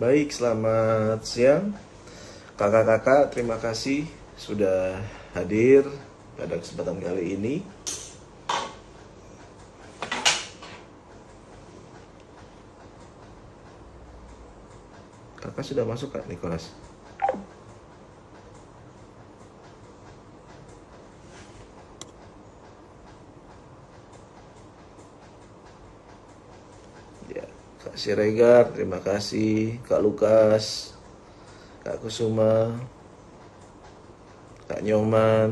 Baik, selamat siang. Kakak-kakak, terima kasih sudah hadir pada kesempatan kali ini. Kakak sudah masuk, Kak Nicholas? Ya, Kak Siregar, terima kasih. Kak Lukas, Kak Kusuma, Kak Nyoman.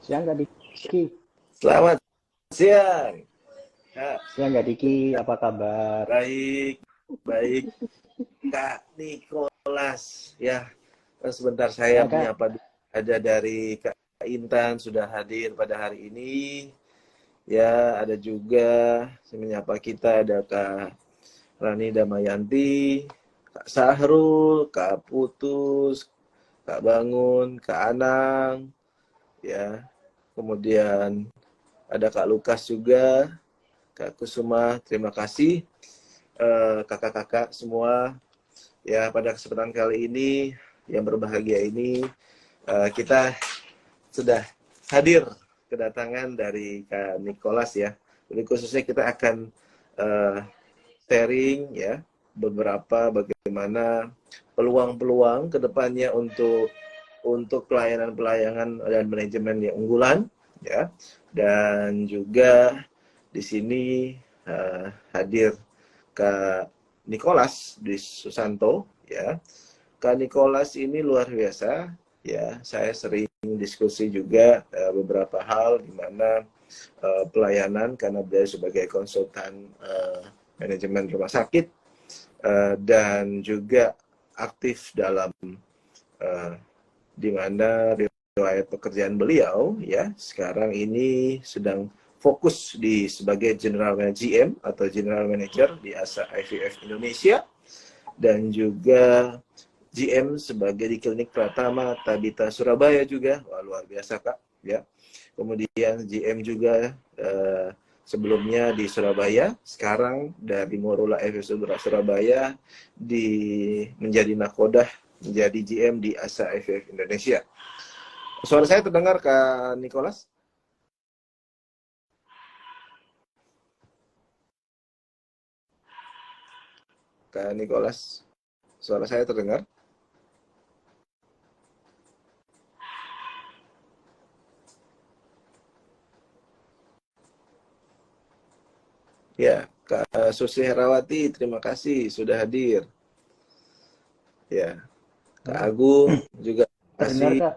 Siang Kak Diki. Selamat siang, Kak. Siang Kak Diki, apa kabar? Baik, baik. Kak Nicholas, ya. Sebentar saya Ya Kak, menyapa dulu. Ada dari Kak Intan sudah hadir pada hari ini. Ya, ada juga saya menyapa kita ada Kak Rani Damayanti, Kak Sahrul, Kak Putus, Kak Bangun, Kak Anang, ya. Kemudian ada Kak Lukas juga, Kak Kusuma. Terima kasih kakak-kakak semua. Ya, pada kesempatan kali ini yang berbahagia ini kita sudah hadir kedatangan dari Kak Nicholas ya. Jadi khususnya kita akan uh, sharing ya beberapa bagaimana peluang-peluang kedepannya untuk pelayanan-pelayanan dan manajemen yang unggulan ya. Dan juga di sini hadir Kak Nicholas di Susanto ya. Kak Nicholas ini luar biasa ya. Saya sering diskusi juga beberapa hal di mana pelayanan karena beliau sebagai konsultan manajemen rumah sakit dan juga aktif dalam uh, di mana riwayat pekerjaan beliau ya sekarang ini sedang fokus di sebagai General GM atau General Manager di ASA IVF Indonesia dan juga GM sebagai di Klinik Pratama Tabita Surabaya juga. Wah, luar biasa Kak ya. Kemudian GM juga sebelumnya di Surabaya, sekarang dari Morula FS Surabaya menjadi nakodah, menjadi GM di ASA IVF Indonesia. Suara saya terdengar Kak Nicholas? Kak Nicholas, suara saya terdengar? Ya, Kak Susi Herawati, terima kasih sudah hadir. Ya, Kak halo. Agung juga terima Terdengar kasih. Kak?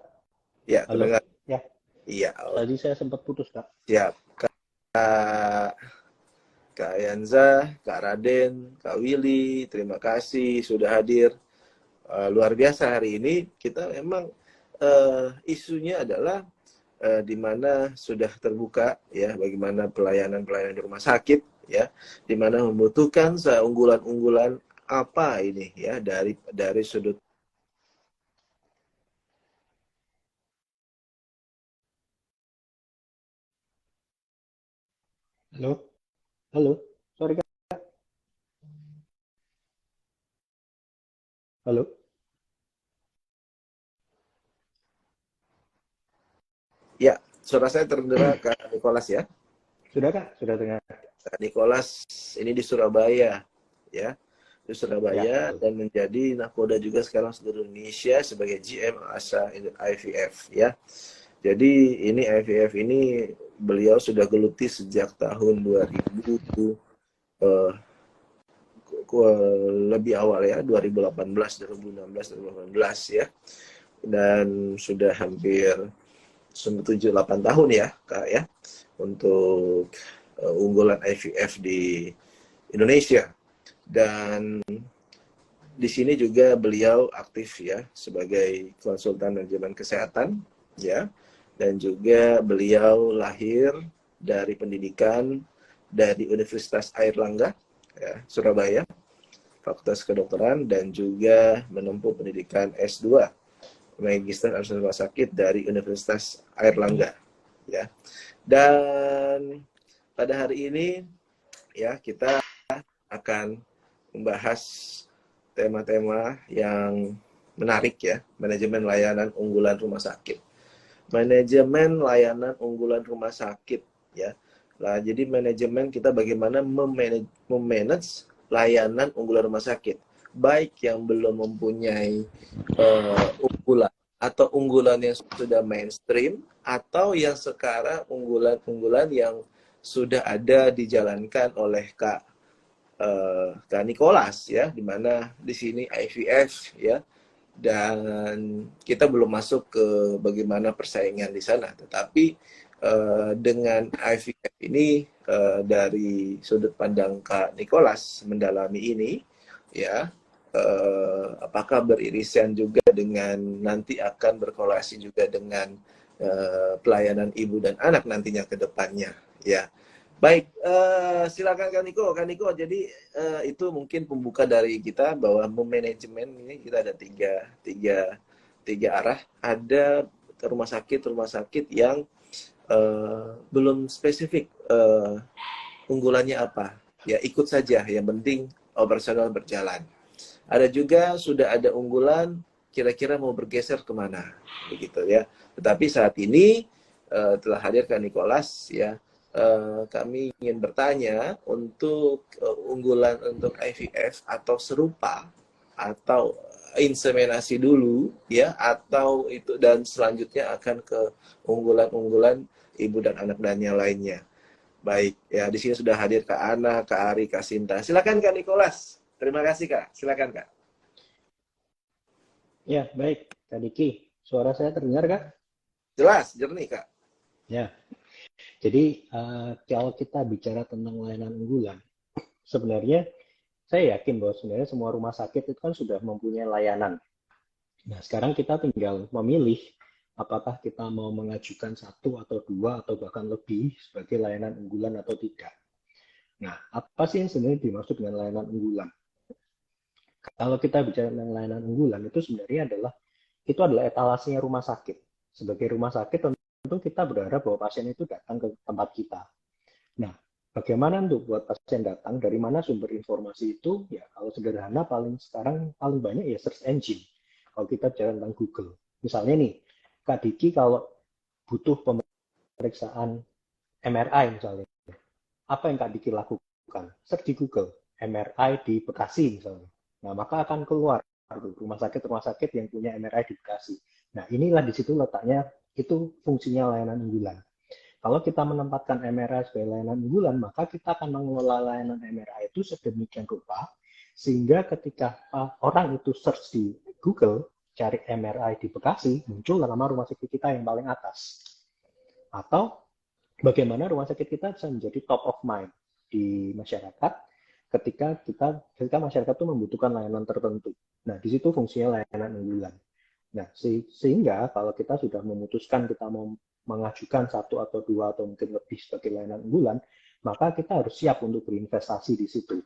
Ya, Halo. terdengar. Ya, Iya, tadi saya sempat putus Kak. siap. Kak Kak Yanza, Kak Raden, Kak Willy, terima kasih sudah hadir. Luar biasa hari ini kita memang isunya adalah di mana sudah terbuka ya bagaimana pelayanan-pelayanan di rumah sakit ya di mana membutuhkan unggulan-unggulan apa ini ya dari sudut. Halo. Halo. Sorry Kak. Halo. Ya, suara saya terdengar Kak Nicholas ya. Sudah Kak? Sudah dengar? Kak Nicholas ini di Surabaya ya. Di Ya, Surabaya betul. dan menjadi nakoda juga sekarang seluruh Indonesia sebagai GM ASA IVF ya. Jadi ini IVF ini beliau sudah geluti sejak tahun 2000 lebih awal ya, 2018, 2016, 2018 ya. Dan sudah hampir 7-8 tahun ya, Kak ya, untuk unggulan IVF di Indonesia. Dan di sini juga beliau aktif ya sebagai konsultan manajemen kesehatan ya, dan juga beliau lahir dari pendidikan dari Universitas Airlangga ya, Surabaya, Fakultas Kedokteran, dan juga menempuh pendidikan S2 Magister Administrasi Rumah Sakit dari Universitas Airlangga ya. Dan pada hari ini ya kita akan membahas tema-tema yang menarik ya, manajemen layanan unggulan rumah sakit. Manajemen layanan unggulan rumah sakit ya. Nah, jadi manajemen kita bagaimana memanage layanan unggulan rumah sakit, baik yang belum mempunyai unggulan atau unggulan yang sudah mainstream, atau yang sekarang unggulan-unggulan yang sudah ada dijalankan oleh Kak Nicholas ya, di mana di sini IVF ya, dan kita belum masuk ke bagaimana persaingan di sana, tetapi dengan IVF ini dari sudut pandang Kak Nicholas mendalami ini ya, apakah beririsan juga dengan nanti akan berkorelasi juga dengan pelayanan ibu dan anak nantinya ke depannya ya. Baik, silakan Kak Niko. Kak Niko, jadi itu mungkin pembuka dari kita bahwa manajemen ini kita ada tiga arah. Ada rumah sakit yang belum spesifik unggulannya apa. Ya ikut saja, yang penting operasional berjalan. Ada juga sudah ada unggulan, kira-kira mau bergeser kemana, begitu ya. Tetapi saat ini telah hadir Kak Nicholas ya. Kami ingin bertanya untuk unggulan untuk IVF atau serupa atau inseminasi dulu ya, atau itu dan selanjutnya akan ke unggulan-unggulan ibu dan anak dan yang lainnya. Baik ya, di sini sudah hadir Kak Ana, Kak Ari, Kak Sinta. Silakan Kak Nicholas. Terima kasih Kak. Silakan Kak. Ya, baik. Kak Diki, suara saya terdengar, Kak? Jelas, jernih Kak. Ya. Jadi, kalau kita bicara tentang layanan unggulan, sebenarnya saya yakin bahwa sebenarnya semua rumah sakit itu kan sudah mempunyai layanan. Nah, sekarang kita tinggal memilih apakah kita mau mengajukan satu atau dua atau bahkan lebih sebagai layanan unggulan atau tidak. Nah, apa sih yang sebenarnya dimaksud dengan layanan unggulan? Kalau kita bicara tentang layanan unggulan, itu sebenarnya adalah etalasenya rumah sakit. Sebagai rumah sakit, tentu kita berharap bahwa pasien itu datang ke tempat kita. Nah, bagaimana untuk buat pasien datang? Dari mana sumber informasi itu? Ya, kalau sederhana sekarang paling banyak ya search engine. Kalau kita bicara tentang Google. Misalnya nih, Kak Diki kalau butuh pemeriksaan MRI misalnya, apa yang Kak Diki lakukan? Search di Google, MRI di Bekasi misalnya. Nah, maka akan keluar rumah sakit yang punya MRI di Bekasi. Nah, inilah di situ letaknya, itu fungsinya layanan unggulan. Kalau kita menempatkan MRI sebagai layanan unggulan, maka kita akan mengelola layanan MRI itu sedemikian rupa, sehingga ketika orang itu search di Google, cari MRI di Bekasi, muncul nama rumah sakit kita yang paling atas. Atau bagaimana rumah sakit kita bisa menjadi top of mind di masyarakat, ketika masyarakat itu membutuhkan layanan tertentu. Nah, di situ fungsinya layanan unggulan. Nah, sehingga kalau kita sudah memutuskan kita mau mengajukan satu atau dua atau mungkin lebih sebagai layanan unggulan, maka kita harus siap untuk berinvestasi di situ.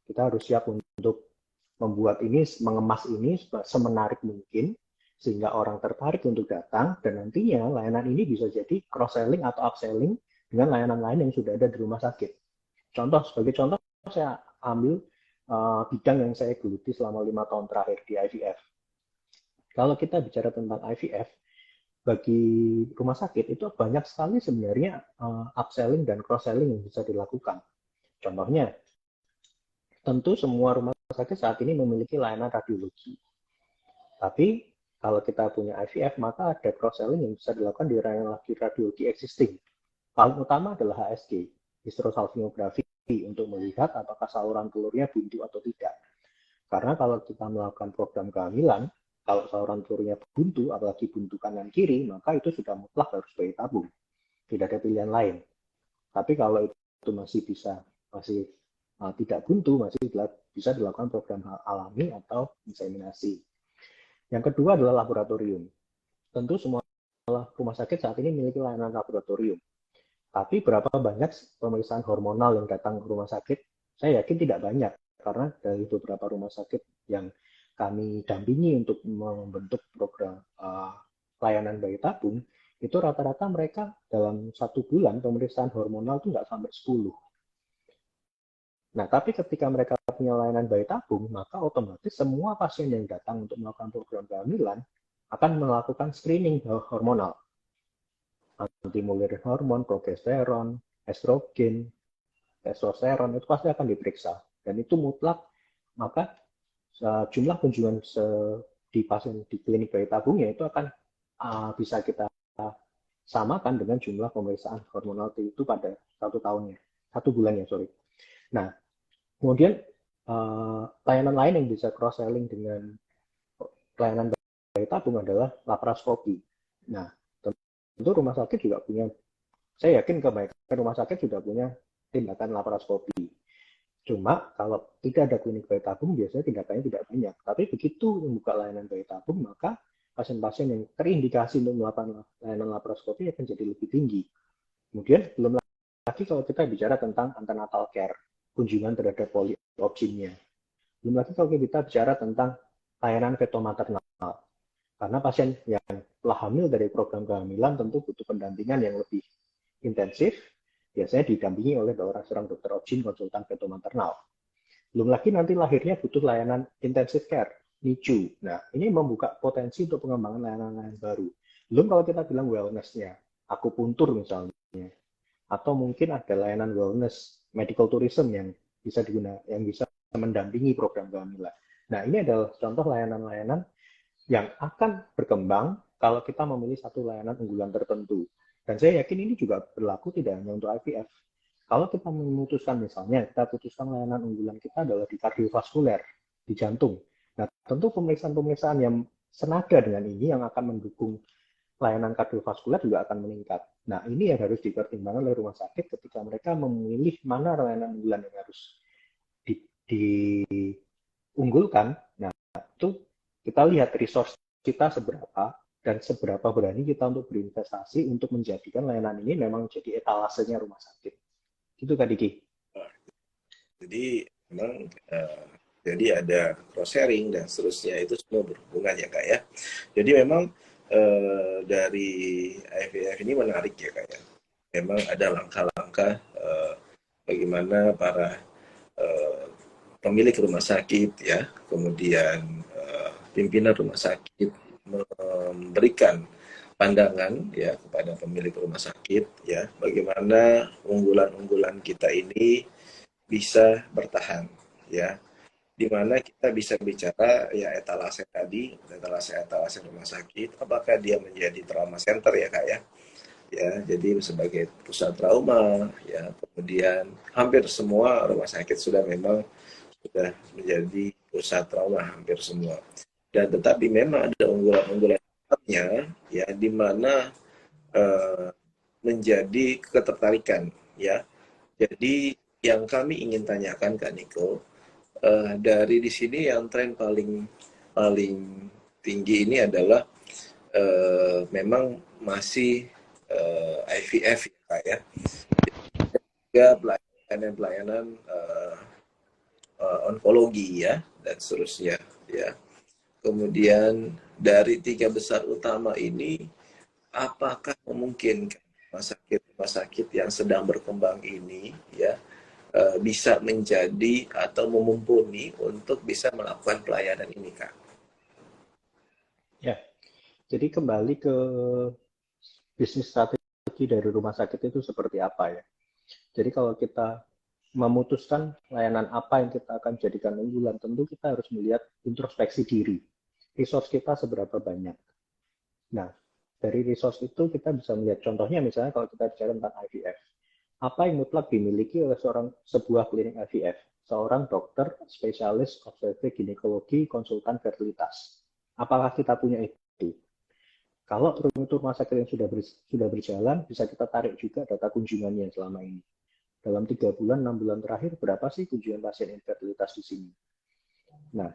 Kita harus siap untuk membuat ini, mengemas ini semenarik mungkin, sehingga orang tertarik untuk datang, dan nantinya layanan ini bisa jadi cross-selling atau upselling dengan layanan lain yang sudah ada di rumah sakit. Sebagai contoh, saya ambil bidang yang saya geluti selama 5 tahun terakhir di IVF. Kalau kita bicara tentang IVF, bagi rumah sakit itu banyak sekali sebenarnya upselling dan cross-selling yang bisa dilakukan. Contohnya, tentu semua rumah sakit saat ini memiliki layanan radiologi. Tapi kalau kita punya IVF, maka ada cross-selling yang bisa dilakukan di layanan radiologi existing. Paling utama adalah HSG, hysterosalpingografi untuk melihat apakah saluran telurnya buntu atau tidak. Karena kalau kita melakukan program kehamilan, kalau saluran telurnya buntu, apalagi buntu kanan kiri, maka itu sudah mutlak harus bayi tabung. Tidak ada pilihan lain. Tapi kalau itu masih tidak buntu, masih bisa dilakukan program alami atau inseminasi. Yang kedua adalah laboratorium. Tentu semua rumah sakit saat ini memiliki layanan laboratorium. Tapi berapa banyak pemeriksaan hormonal yang datang ke rumah sakit? Saya yakin tidak banyak. Karena dari beberapa rumah sakit yang kami dampingi untuk membentuk program layanan bayi tabung, itu rata-rata mereka dalam 1 bulan pemeriksaan hormonal itu nggak sampai 10. Nah, tapi ketika mereka punya layanan bayi tabung, maka otomatis semua pasien yang datang untuk melakukan program kehamilan akan melakukan screening hormonal. Antimullerian hormon, progesteron, estrogen, testosteron, itu pasti akan diperiksa. Dan itu mutlak, maka jumlah kunjungan di pasien di klinik bayi tabungnya itu akan bisa kita samakan dengan jumlah pemeriksaan hormonal itu pada 1 bulannya. Nah, kemudian layanan lain yang bisa cross selling dengan layanan bayi tabung adalah laparoskopi. Nah, tentu rumah sakit juga punya, saya yakin kebanyakan rumah sakit sudah punya tindakan laparoskopi. Cuma kalau tidak ada klinik bayi tabung, biasanya tindakannya tidak banyak. Tapi begitu membuka layanan bayi tabung, maka pasien-pasien yang terindikasi untuk melakukan layanan laparoskopi akan jadi lebih tinggi. Kemudian belum lagi kalau kita bicara tentang antenatal care, kunjungan terhadap poliopsinnya. Belum lagi kalau kita bicara tentang layanan fetomaternal. Karena pasien yang telah hamil dari program kehamilan tentu butuh pendampingan yang lebih intensif, biasanya didampingi oleh seorang dokter obgyn konsultan fetomaternal. Belum lagi nanti lahirnya butuh layanan intensive care, NICU. Nah, ini membuka potensi untuk pengembangan layanan-layanan baru. Belum kalau kita bilang wellness-nya, akupuntur misalnya, atau mungkin ada layanan wellness, medical tourism yang bisa mendampingi program kehamilan. Nah, ini adalah contoh layanan-layanan yang akan berkembang kalau kita memilih satu layanan unggulan tertentu. Dan saya yakin ini juga berlaku tidak hanya untuk IVF. Kalau kita memutuskan misalnya, kita putuskan layanan unggulan kita adalah di kardiovaskuler, di jantung. Nah, tentu pemeriksaan-pemeriksaan yang senada dengan ini yang akan mendukung layanan kardiovaskuler juga akan meningkat. Nah, ini yang harus dipertimbangkan oleh rumah sakit ketika mereka memilih mana layanan unggulan yang harus diunggulkan. Nah, itu kita lihat resource kita seberapa dan seberapa berani kita untuk berinvestasi untuk menjadikan layanan ini memang jadi etalasenya rumah sakit. Itu Kak Diki. Jadi memang jadi ada cross sharing dan seterusnya, itu semua berhubungan ya Kak ya. Jadi memang dari IVF ini menarik ya Kak ya. Memang ada langkah-langkah bagaimana para pemilik rumah sakit ya, kemudian pimpinan rumah sakit memberikan pandangan ya kepada pemilik rumah sakit ya, bagaimana unggulan-unggulan kita ini bisa bertahan ya, di mana kita bisa bicara ya etalase tadi, etalase rumah sakit, apakah dia menjadi trauma center ya Kak ya, jadi sebagai pusat trauma ya, kemudian hampir semua rumah sakit sudah menjadi pusat trauma hampir semua. Dan tetapi memang ada unggulan-unggulan ya, di mana menjadi ketertarikan ya. Jadi yang kami ingin tanyakan Kak Niko, dari di sini yang tren paling tinggi ini adalah memang masih IVF ya Kak ya. Juga pelayanan onkologi ya dan seterusnya ya. Kemudian dari 3 besar utama ini, apakah memungkinkan rumah sakit yang sedang berkembang ini ya bisa menjadi atau memumpuni untuk bisa melakukan pelayanan ini Kak? Ya, jadi kembali ke bisnis strategi dari rumah sakit itu seperti apa ya. Jadi kalau kita memutuskan layanan apa yang kita akan jadikan unggulan, tentu kita harus melihat introspeksi diri. Resource kita seberapa banyak. Nah, dari resource itu kita bisa melihat contohnya misalnya kalau kita bicara tentang IVF. Apa yang mutlak dimiliki oleh sebuah klinik IVF? Seorang dokter spesialis obstetrik ginekologi konsultan fertilitas. Apakah kita punya itu? Kalau itu rumah sakit yang sudah berjalan, bisa kita tarik juga data kunjungannya selama ini. Dalam 3 bulan, 6 bulan terakhir, berapa sih kunjungan pasien infertilitas di sini? Nah,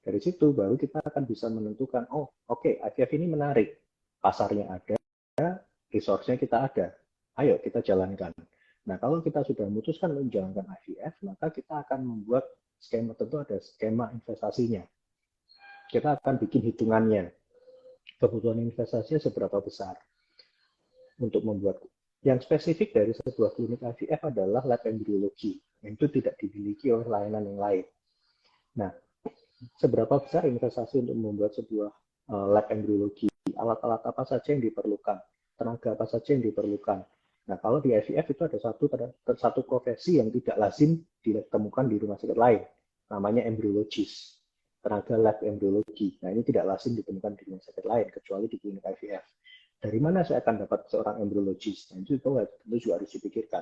dari situ baru kita akan bisa menentukan, oh oke, IVF ini menarik. Pasarnya ada, resource-nya kita ada. Ayo kita jalankan. Nah, kalau kita sudah memutuskan menjalankan IVF, maka kita akan membuat skema, tentu ada skema investasinya. Kita akan bikin hitungannya. Kebutuhan investasinya seberapa besar untuk membuat. Yang spesifik dari sebuah klinik IVF adalah lab embryologi, yang itu tidak dimiliki oleh layanan yang lain. Nah, seberapa besar investasi untuk membuat sebuah lab embryologi? Alat-alat apa saja yang diperlukan? Tenaga apa saja yang diperlukan? Nah, kalau di IVF itu ada satu profesi yang tidak lazim ditemukan di rumah sakit lain, namanya embryologis, tenaga lab embryologi. Nah, ini tidak lazim ditemukan di rumah sakit lain, kecuali di klinik IVF. Dari mana saya akan dapat seorang embryologis? Nah, itu tentu juga harus dipikirkan.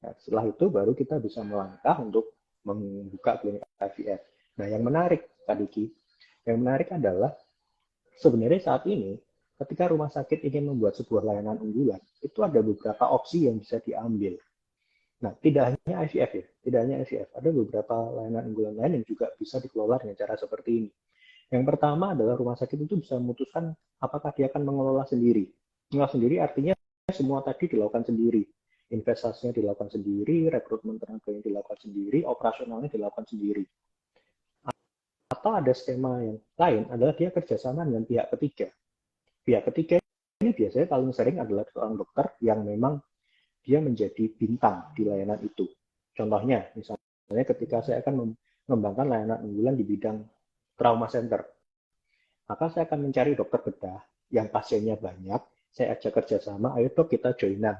Nah, setelah itu baru kita bisa melangkah untuk membuka klinik IVF. Nah, yang menarik, Kak Diki, yang menarik adalah sebenarnya saat ini ketika rumah sakit ingin membuat sebuah layanan unggulan, itu ada beberapa opsi yang bisa diambil. Nah, tidak hanya IVF ya, tidak hanya IVF, ada beberapa layanan unggulan lain yang juga bisa dikelola dengan cara seperti ini. Yang pertama adalah rumah sakit itu bisa memutuskan apakah dia akan mengelola sendiri. Mengelola sendiri artinya semua tadi dilakukan sendiri. Investasinya dilakukan sendiri, rekrutmen tenaga yang dilakukan sendiri, operasionalnya dilakukan sendiri. Atau ada skema yang lain adalah dia kerjasama dengan pihak ketiga. Pihak ketiga ini biasanya paling sering adalah seorang dokter yang memang dia menjadi bintang di layanan itu. Contohnya, misalnya ketika saya akan mengembangkan layanan unggulan di bidang trauma center, maka saya akan mencari dokter bedah yang pasiennya banyak, saya ajak kerjasama, ayo dok kita joinan,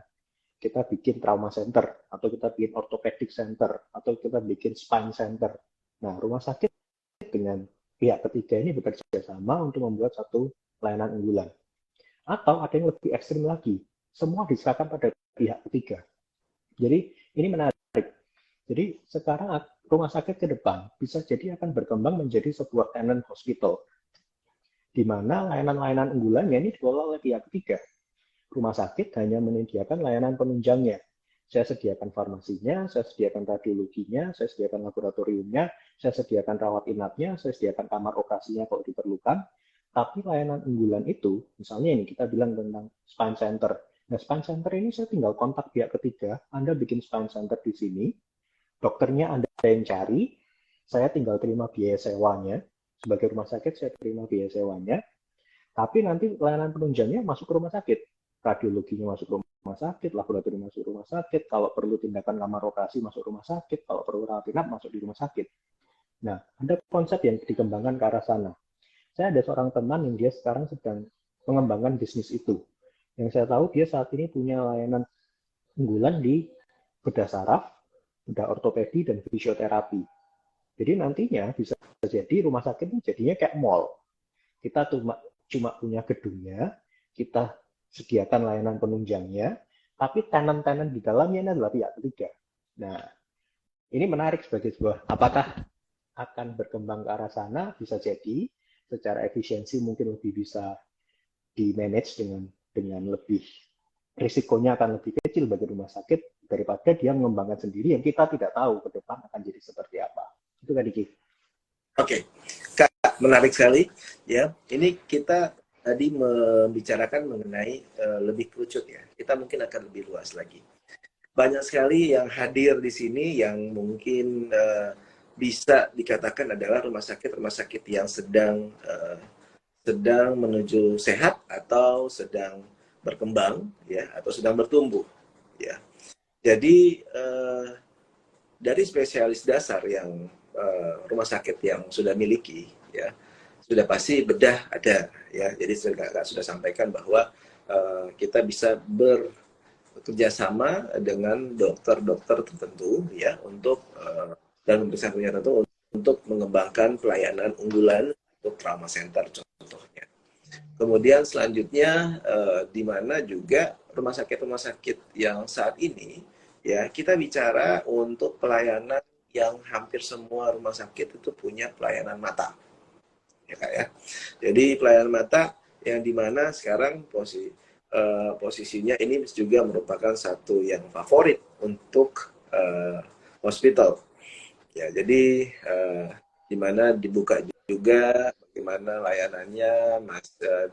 kita bikin trauma center, atau kita bikin orthopedic center, atau kita bikin spine center. Nah, rumah sakit dengan pihak ketiga ini bekerja sama untuk membuat satu layanan unggulan. Atau ada yang lebih ekstrim lagi, semua diserahkan pada pihak ketiga. Jadi ini menarik. Jadi sekarang rumah sakit ke depan bisa jadi akan berkembang menjadi sebuah tenant hospital, di mana layanan-layanan unggulannya ini dikelola oleh pihak ketiga. Rumah sakit hanya menyediakan layanan penunjangnya. Saya sediakan farmasinya, saya sediakan radiologinya, saya sediakan laboratoriumnya, saya sediakan rawat inapnya, saya sediakan kamar operasinya kalau diperlukan. Tapi layanan unggulan itu, misalnya ini kita bilang tentang spine center. Nah, spine center ini saya tinggal kontak pihak ketiga, Anda bikin spine center di sini, dokternya Anda yang cari, saya tinggal terima biaya sewanya, sebagai rumah sakit saya terima biaya sewanya, tapi nanti layanan penunjangnya masuk ke rumah sakit. Radiologinya masuk rumah sakit, laboratorium masuk rumah sakit, kalau perlu tindakan kamar operasi masuk rumah sakit, kalau perlu rawat inap masuk di rumah sakit. Nah, ada konsep yang dikembangkan ke arah sana. Saya ada seorang teman yang dia sekarang sedang mengembangkan bisnis itu. Yang saya tahu dia saat ini punya layanan unggulan di bedah saraf, bedah ortopedi, dan fisioterapi. Jadi nantinya bisa jadi rumah sakit ini jadinya kayak mall. Kita cuma punya gedungnya, kita sediakan layanan penunjangnya, tapi tenant-tenant di dalamnya ini adalah pihak ketiga. Nah, ini menarik sebagai sebuah, apakah akan berkembang ke arah sana? Bisa jadi, secara efisiensi mungkin lebih bisa di-manage dengan lebih, risikonya akan lebih kecil bagi rumah sakit daripada dia mengembangkan sendiri yang kita tidak tahu ke depan akan jadi seperti apa. Itu kan Diki. Oke, Kak, menarik sekali. Ya, ini kita tadi membicarakan mengenai lebih kerucut ya. Kita mungkin akan lebih luas lagi. Banyak sekali yang hadir di sini yang mungkin bisa dikatakan adalah rumah sakit yang sedang menuju sehat atau sedang berkembang ya, atau sedang bertumbuh ya. Jadi dari spesialis dasar yang rumah sakit yang sudah miliki ya, sudah pasti bedah ada ya. Jadi saya sudah sampaikan bahwa kita bisa bekerjasama dengan dokter-dokter tertentu ya untuk dan pemeriksaan tertentu untuk mengembangkan pelayanan unggulan untuk trauma center contohnya. Kemudian selanjutnya di mana juga rumah sakit yang saat ini ya, kita bicara untuk pelayanan yang hampir semua rumah sakit itu punya pelayanan mata, ya Kak ya. Jadi pelayanan mata yang dimana sekarang posisinya ini juga merupakan satu yang favorit untuk hospital. Ya, jadi di mana dibuka juga bagaimana layanannya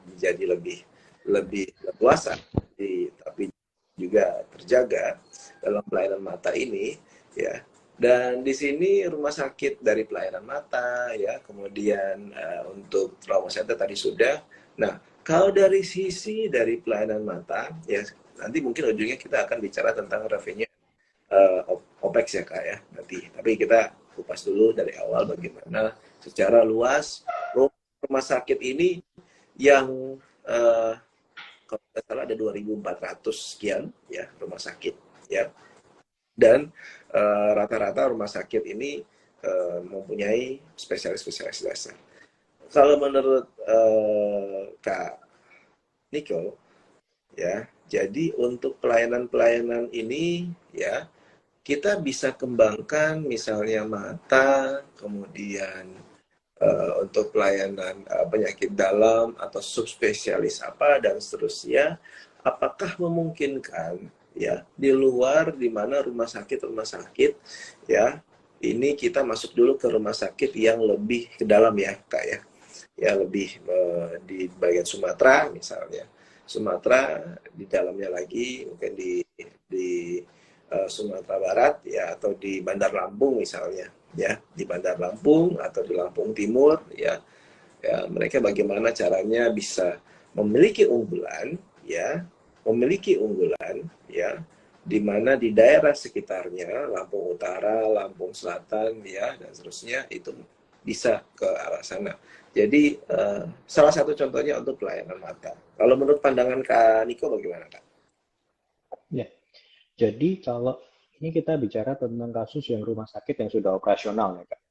menjadi lebih lebih leluasa, tapi juga terjaga dalam pelayanan mata ini, ya. Dan di sini rumah sakit dari pelayanan mata, ya, kemudian untuk trauma center tadi sudah. Nah, kalau dari sisi dari pelayanan mata, ya nanti mungkin ujungnya kita akan bicara tentang revenue OPEX ya Kak ya nanti. Tapi kita kupas dulu dari awal bagaimana secara luas rumah sakit ini yang kalau tidak salah ada 2.400 sekian ya rumah sakit ya. Dan rata-rata rumah sakit ini mempunyai spesialis-spesialis dasar. Kalau menurut Kak Niko ya, jadi untuk pelayanan-pelayanan ini ya kita bisa kembangkan misalnya mata, kemudian untuk pelayanan penyakit dalam atau subspesialis apa dan seterusnya. Apakah memungkinkan ya di luar di mana rumah sakit ya ini kita masuk dulu ke rumah sakit yang lebih ke dalam ya Kak ya lebih di bagian Sumatera misalnya. Sumatera di dalamnya lagi mungkin di Sumatera Barat ya atau di Bandar Lampung misalnya ya di Bandar Lampung atau di Lampung Timur ya mereka bagaimana caranya bisa memiliki unggulan ya di mana di daerah sekitarnya Lampung Utara, Lampung Selatan ya dan seterusnya itu bisa ke arah sana. Jadi salah satu contohnya untuk pelayanan mata. Kalau menurut pandangan Kak Niko bagaimana Kak? Ya, jadi kalau ini kita bicara tentang kasus yang rumah sakit yang sudah operasional ya Kak.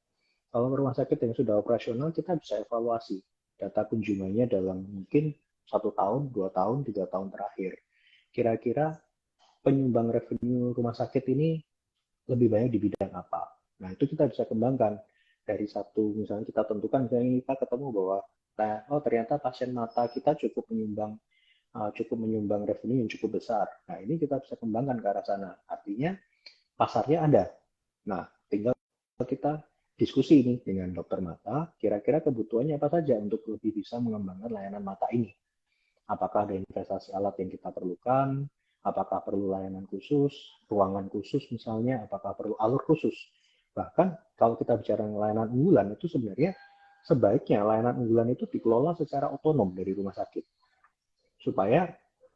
Kalau rumah sakit yang sudah operasional kita bisa evaluasi data kunjungannya dalam mungkin 1 tahun, 2 tahun, 3 tahun terakhir. Kira-kira penyumbang revenue rumah sakit ini lebih banyak di bidang apa. Nah, itu kita bisa kembangkan dari satu, misalnya kita tentukan, misalnya kita ketemu bahwa oh ternyata pasien mata kita cukup menyumbang revenue yang cukup besar. Nah, ini kita bisa kembangkan ke arah sana. Artinya pasarnya ada. Nah, tinggal kita diskusi ini dengan dokter mata, kira-kira kebutuhannya apa saja untuk lebih bisa mengembangkan layanan mata ini. Apakah ada investasi alat yang kita perlukan, apakah perlu layanan khusus, ruangan khusus misalnya, apakah perlu alur khusus. Bahkan kalau kita bicara layanan unggulan itu sebenarnya sebaiknya layanan unggulan itu dikelola secara otonom dari rumah sakit. Supaya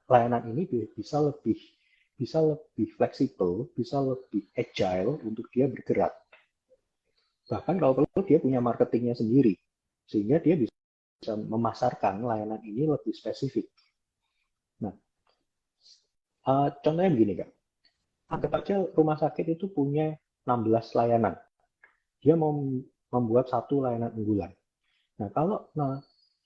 layanan ini bisa lebih fleksibel, bisa lebih agile untuk dia bergerak. Bahkan kalau perlu dia punya marketingnya sendiri, sehingga dia bisa memasarkan layanan ini lebih spesifik. Nah, contohnya begini Kak, anggap aja rumah sakit itu punya 16 layanan. Dia mau membuat satu layanan unggulan. Nah, kalau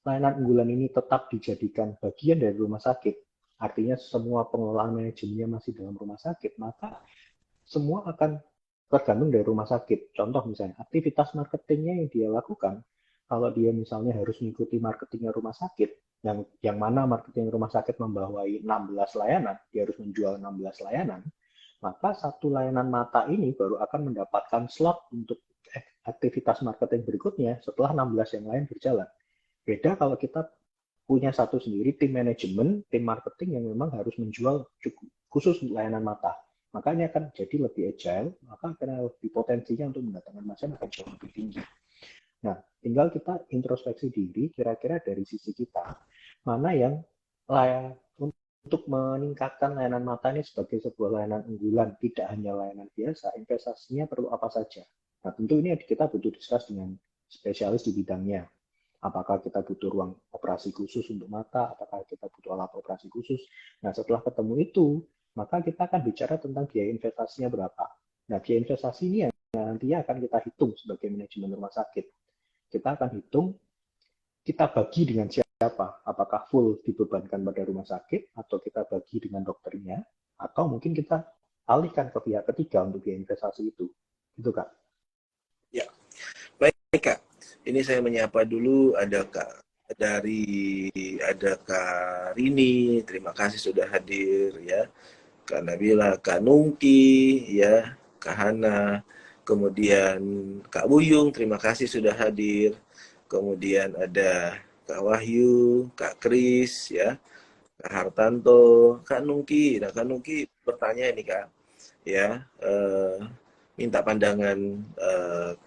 layanan unggulan ini tetap dijadikan bagian dari rumah sakit, artinya semua pengelolaan manajemennya masih dalam rumah sakit, maka semua akan tergantung dari rumah sakit. Contoh misalnya, aktivitas marketingnya yang dia lakukan, kalau dia misalnya harus mengikuti marketingnya rumah sakit, yang mana marketing rumah sakit membawai 16 layanan, dia harus menjual 16 layanan, maka satu layanan mata ini baru akan mendapatkan slot untuk aktivitas marketing berikutnya setelah 16 yang lain berjalan. Beda kalau kita punya satu sendiri tim manajemen, tim marketing yang memang harus menjual khusus layanan mata. Makanya akan jadi lebih agile, maka karena lebih potensinya untuk mendatangkan pasien akan jauh lebih tinggi. Nah, tinggal kita introspeksi diri, kira-kira dari sisi kita, mana yang untuk meningkatkan layanan mata ini sebagai sebuah layanan unggulan, tidak hanya layanan biasa, investasinya perlu apa saja. Nah, tentu ini kita butuh diskus dengan spesialis di bidangnya. Apakah kita butuh ruang operasi khusus untuk mata, apakah kita butuh alat operasi khusus. Nah, setelah ketemu itu, maka kita akan bicara tentang biaya investasinya berapa. Nah, biaya investasi ini yang nantinya akan kita hitung sebagai manajemen rumah sakit. Kita akan hitung, kita bagi dengan siapa, apakah full dibebankan pada rumah sakit, atau kita bagi dengan dokternya, atau mungkin kita alihkan ke pihak ketiga untuk biaya investasi itu. Itu Kak. Ya, baik Kak. Ini saya menyapa dulu ada Kak ada Kak Rini, terima kasih sudah hadir ya. Kak Nabila, Kak Nungki, ya, Kak Hana, kemudian Kak Buyung, terima kasih sudah hadir. Kemudian ada Kak Wahyu, Kak Kris, ya, Kak Hartanto, Kak Nungki. Nah, Kak Nungki bertanya ini Kak, ya, minta pandangan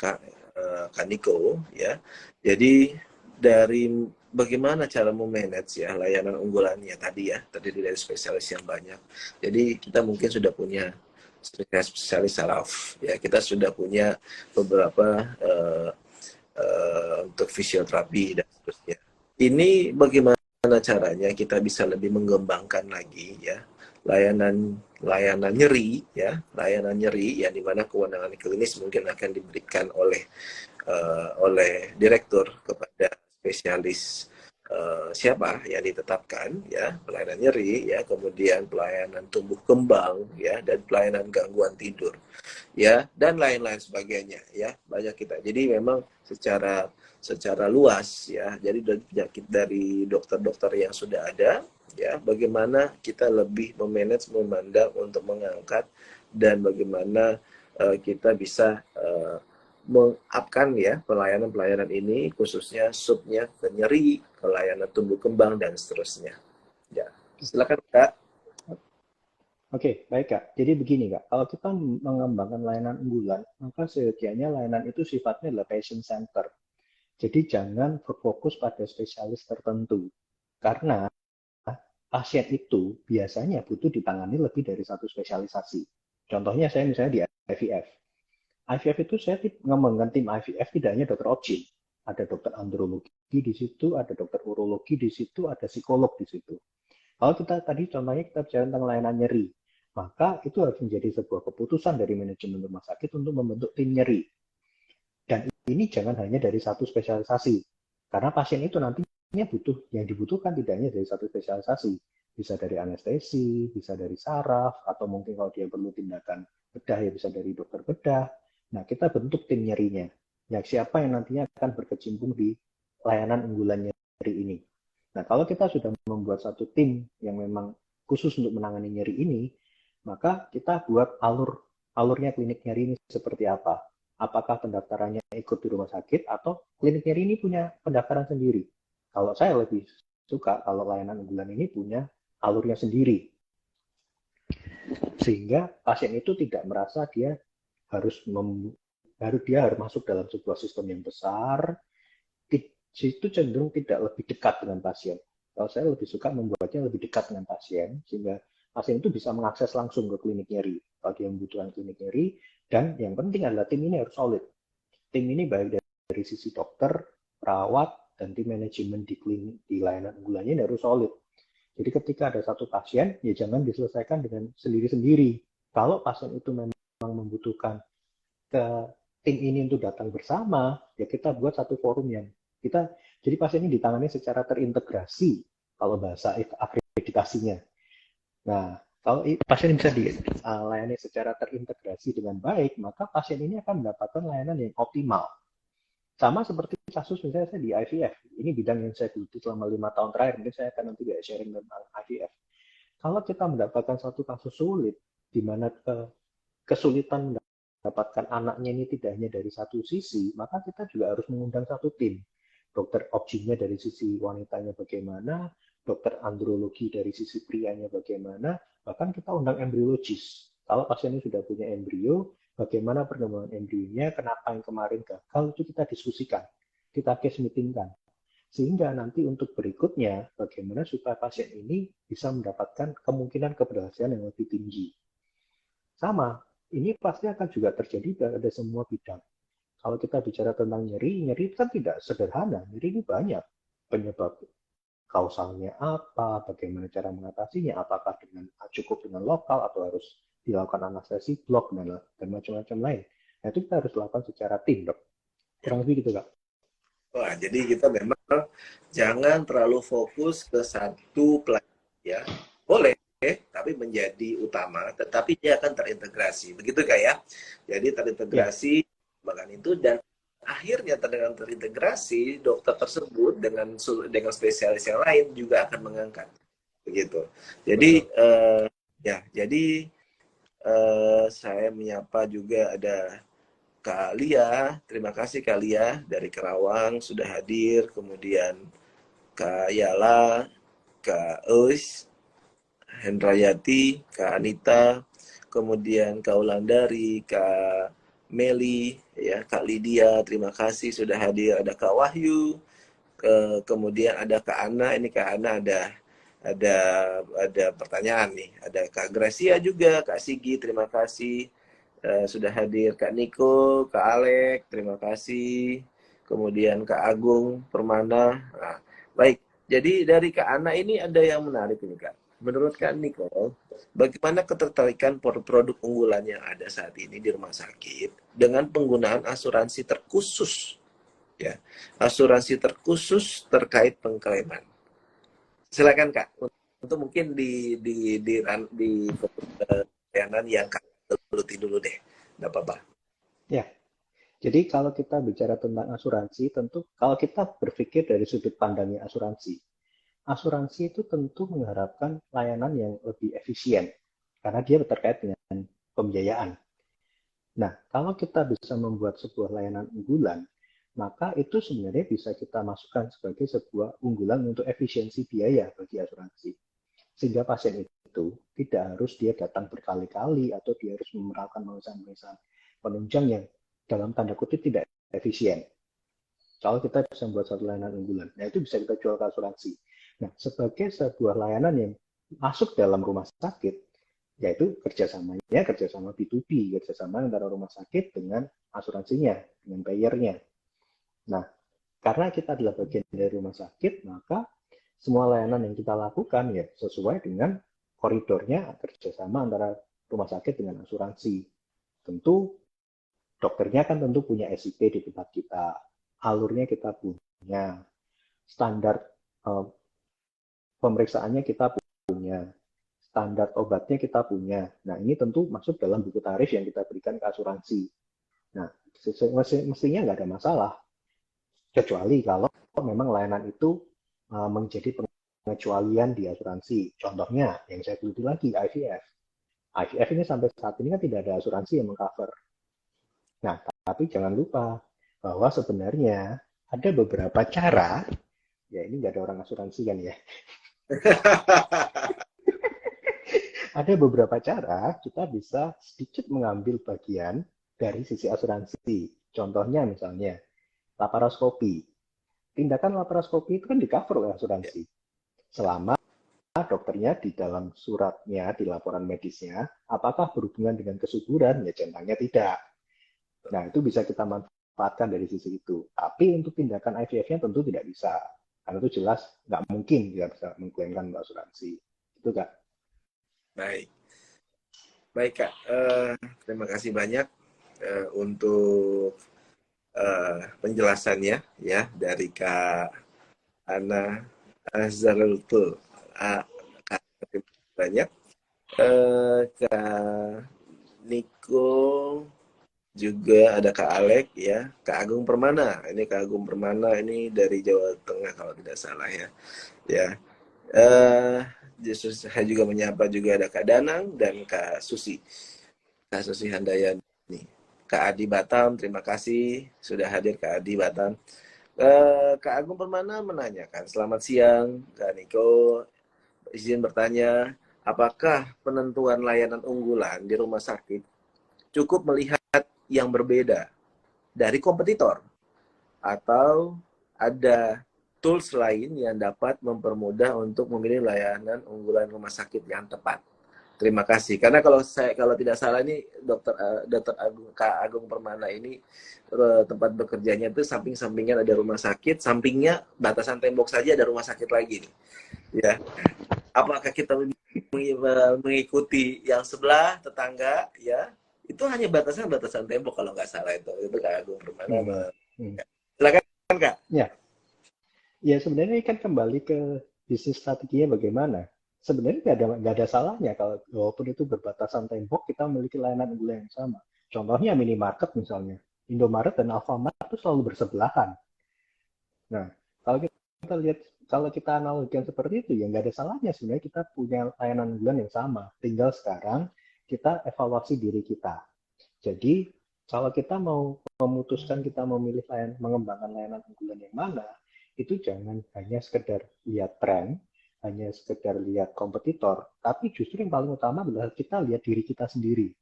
Kak Niko, ya. Jadi dari bagaimana cara memanage ya layanan unggulannya tadi ya, terdiri dari spesialis yang banyak. Jadi kita mungkin sudah punya spesialis saraf, ya kita sudah punya beberapa untuk fisioterapi dan seterusnya. Ini bagaimana caranya kita bisa lebih mengembangkan lagi ya layanan nyeri ya, layanan nyeri yang dimana kewenangan klinis mungkin akan diberikan oleh direktur kepada spesialis siapa yang ditetapkan ya, pelayanan nyeri ya, kemudian pelayanan tumbuh kembang ya, dan pelayanan gangguan tidur ya, dan lain-lain sebagainya ya, banyak kita. Jadi memang secara luas ya, jadi dari dokter-dokter yang sudah ada ya, bagaimana kita lebih memanage, memandang untuk mengangkat, dan bagaimana kita bisa mengupkan ya pelayanan-pelayanan ini, khususnya subnya ke nyeri, pelayanan tumbuh kembang dan seterusnya. Ya, silakan Kak. Oke, baik Kak. Jadi begini Kak, kalau kita mengembangkan layanan unggulan, maka sejatinya layanan itu sifatnya adalah patient center. Jadi jangan berfokus pada spesialis tertentu. Karena pasien itu biasanya butuh ditangani lebih dari satu spesialisasi. Contohnya saya misalnya di IVF. IVF itu saya mengembangkan tim IVF tidak hanya dokter objin. Ada dokter andrologi di situ, ada dokter urologi di situ, ada psikolog di situ. Kalau kita tadi contohnya kita bicara tentang layanan nyeri, maka itu harus menjadi sebuah keputusan dari manajemen rumah sakit untuk membentuk tim nyeri. Dan ini jangan hanya dari satu spesialisasi, karena pasien itu nantinya butuh, yang dibutuhkan tidak hanya dari satu spesialisasi, bisa dari anestesi, bisa dari saraf, atau mungkin kalau dia perlu tindakan bedah ya bisa dari dokter bedah. Nah, kita bentuk tim nyerinya. Ya, siapa yang nantinya akan berkecimpung di layanan unggulan nyeri ini. Nah, kalau kita sudah membuat satu tim yang memang khusus untuk menangani nyeri ini, maka kita buat alurnya klinik nyeri ini seperti apa. Apakah pendaftarannya ikut di rumah sakit atau klinik nyeri ini punya pendaftaran sendiri. Kalau saya lebih suka kalau layanan unggulan ini punya alurnya sendiri. Sehingga pasien itu tidak merasa dia harus masuk dalam sebuah sistem yang besar, itu cenderung tidak lebih dekat dengan pasien. Kalau saya lebih suka membuatnya lebih dekat dengan pasien, sehingga pasien itu bisa mengakses langsung ke klinik nyeri kalau dia membutuhkan klinik nyeri. Dan yang penting adalah tim ini harus solid. Tim ini baik dari sisi dokter, perawat, dan tim manajemen di klinik, di layanan unggulannya harus solid. Jadi ketika ada satu pasien, ya jangan diselesaikan dengan sendiri-sendiri. Kalau pasien itu memang membutuhkan ke tim ini untuk datang bersama, ya kita buat satu forum yang jadi pasien ini ditangani secara terintegrasi kalau bahasa akreditasinya. Nah, kalau pasien bisa dilayani secara terintegrasi dengan baik, maka pasien ini akan mendapatkan layanan yang optimal. Sama seperti kasus misalnya saya di IVF. Ini bidang yang saya geluti selama 5 tahun terakhir. Mungkin saya akan nanti sharing tentang IVF. Kalau kita mendapatkan satu kasus sulit, di mana kesulitan mendapatkan anaknya ini tidak hanya dari satu sisi, maka kita juga harus mengundang satu tim. Dokter objinnya dari sisi wanitanya bagaimana, dokter andrologi dari sisi prianya bagaimana, bahkan kita undang embriologis. Kalau pasien ini sudah punya embrio, bagaimana perkembangan embrionya, kenapa yang kemarin gagal, itu kita diskusikan, kita case meetingkan. Sehingga nanti untuk berikutnya, bagaimana supaya pasien ini bisa mendapatkan kemungkinan keberhasilan yang lebih tinggi. Sama, ini pasti akan juga terjadi pada semua bidang. Kalau kita bicara tentang nyeri kan tidak sederhana. Nyeri ini banyak penyebab kausalnya apa, bagaimana cara mengatasinya, apakah cukup dengan lokal atau harus dilakukan anestesi blok dan macam-macam lain. Nah, itu kita harus lakukan secara tim, dok. Kurang lebih gitu, Kak. Wah, jadi kita memang jangan terlalu fokus ke satu pelayanan ya. Boleh tapi menjadi utama, tetapi dia akan terintegrasi. Begitu Kak ya? Jadi Ya, terintegrasi bahkan itu, dan akhirnya dengan terintegrasi dokter tersebut dengan spesialis yang lain juga akan mengangkat. Begitu. Jadi betul. saya menyapa juga ada Kak Lia. Terima kasih Kak Lia dari Kerawang sudah hadir. Kemudian Kak Yala, Kak Eus, Hendrayati, Kak Anita, kemudian Kak Ulandari, Kak Meli, ya Kak Lydia, terima kasih sudah hadir. Ada Kak Wahyu, kemudian ada Kak Ana. Ini Kak Ana ada ada pertanyaan nih. Ada Kak Gracia juga, Kak Sigi, terima kasih sudah hadir. Kak Niko, Kak Alek, terima kasih. Kemudian Kak Agung Permana. Nah, baik. Jadi dari Kak Ana ini ada yang menarik nih Kak. Menurut Kak Niko, bagaimana ketertarikan produk unggulan yang ada saat ini di rumah sakit dengan penggunaan asuransi terkhusus, ya, asuransi terkhusus terkait pengklaiman. Silakan Kak, untuk mungkin di layanan yang Kak geluti dulu deh, nggak apa-apa. Ya. Jadi kalau kita bicara tentang asuransi, tentu kalau kita berpikir dari sudut pandangnya asuransi, asuransi itu tentu mengharapkan layanan yang lebih efisien karena dia terkait dengan pembiayaan. Nah, kalau kita bisa membuat sebuah layanan unggulan, maka itu sebenarnya bisa kita masukkan sebagai sebuah unggulan untuk efisiensi biaya bagi asuransi. Sehingga pasien itu tidak harus dia datang berkali-kali atau dia harus memerlukan pemeriksaan penunjang yang dalam tanda kutip tidak efisien. Kalau kita bisa membuat satu layanan unggulan, nah itu bisa kita jual ke asuransi. Nah, sebagai sebuah layanan yang masuk dalam rumah sakit, yaitu kerjasama B2B, kerjasama antara rumah sakit dengan asuransinya, dengan bayarnya. Nah, karena kita adalah bagian dari rumah sakit, maka semua layanan yang kita lakukan ya sesuai dengan koridornya kerjasama antara rumah sakit dengan asuransi. Tentu dokternya kan tentu punya SIP di tempat kita, alurnya kita punya, standar eh, pemeriksaannya kita punya, standar obatnya kita punya. Nah, ini tentu masuk dalam buku tarif yang kita berikan ke asuransi. Nah, mestinya nggak ada masalah, kecuali kalau memang layanan itu menjadi pengecualian di asuransi. Contohnya, yang saya teliti lagi, IVF. IVF ini sampai saat ini kan tidak ada asuransi yang mengcover. Nah, tapi jangan lupa bahwa sebenarnya ada beberapa cara, ya ini nggak ada orang asuransi kan ya, ada beberapa cara kita bisa sedikit mengambil bagian dari sisi asuransi. Contohnya misalnya, laparoskopi. Tindakan laparoskopi itu kan di-cover oleh asuransi. Selama dokternya di dalam suratnya, di laporan medisnya, apakah berhubungan dengan kesuburan? Ya centangnya tidak. Nah, itu bisa kita manfaatkan dari sisi itu. Tapi untuk tindakan IVF-nya tentu tidak bisa. Karena itu jelas nggak mungkin dia bisa mengklaimkan asuransi. Itu, Kak. Baik, baik Kak. Terima kasih banyak untuk penjelasannya ya dari Kak Ana Azharul. Kak, terima kasih banyak. Kak Niko, juga ada Kak Alek ya, Kak Agung Permana. Ini Kak Agung Permana ini dari Jawa Tengah kalau tidak salah ya. Ya. Justru saya juga menyapa juga ada Kak Danang dan Kak Susi. Kak Susi Handayani. Kak Adi Batam, terima kasih sudah hadir Kak Adi Batam. Kak Agung Permana menanyakan, selamat siang Kak Niko, izin bertanya, apakah penentuan layanan unggulan di rumah sakit cukup melihat yang berbeda dari kompetitor atau ada tools lain yang dapat mempermudah untuk memilih layanan unggulan rumah sakit yang tepat? Terima kasih. Karena kalau tidak salah ini dokter Agung, Kak Agung Permana ini tempat bekerjanya itu samping-sampingnya ada rumah sakit, sampingnya batasan tembok saja ada rumah sakit lagi nih. Ya. Apakah kita mengikuti yang sebelah tetangga ya? Itu hanya batasan tembok kalau nggak salah itu Kak Agung Permana. Silakan Kak. Ya, ya sebenarnya kan kembali ke bisnis strateginya bagaimana. sebenarnya nggak ada salahnya kalau walaupun itu berbatasan tembok kita memiliki layanan unggulan yang sama. Contohnya minimarket misalnya, Indomaret dan Alfamart itu selalu bersebelahan. Nah, kalau kita lihat, kalau kita analogikan seperti itu, ya nggak ada salahnya sebenarnya kita punya layanan unggulan yang sama. Tinggal sekarang kita evaluasi diri kita. Jadi, kalau kita mau memutuskan kita memilih mengembangkan layanan unggulan yang mana, itu jangan hanya sekedar lihat tren, hanya sekedar lihat kompetitor, tapi justru yang paling utama adalah kita lihat diri kita sendiri.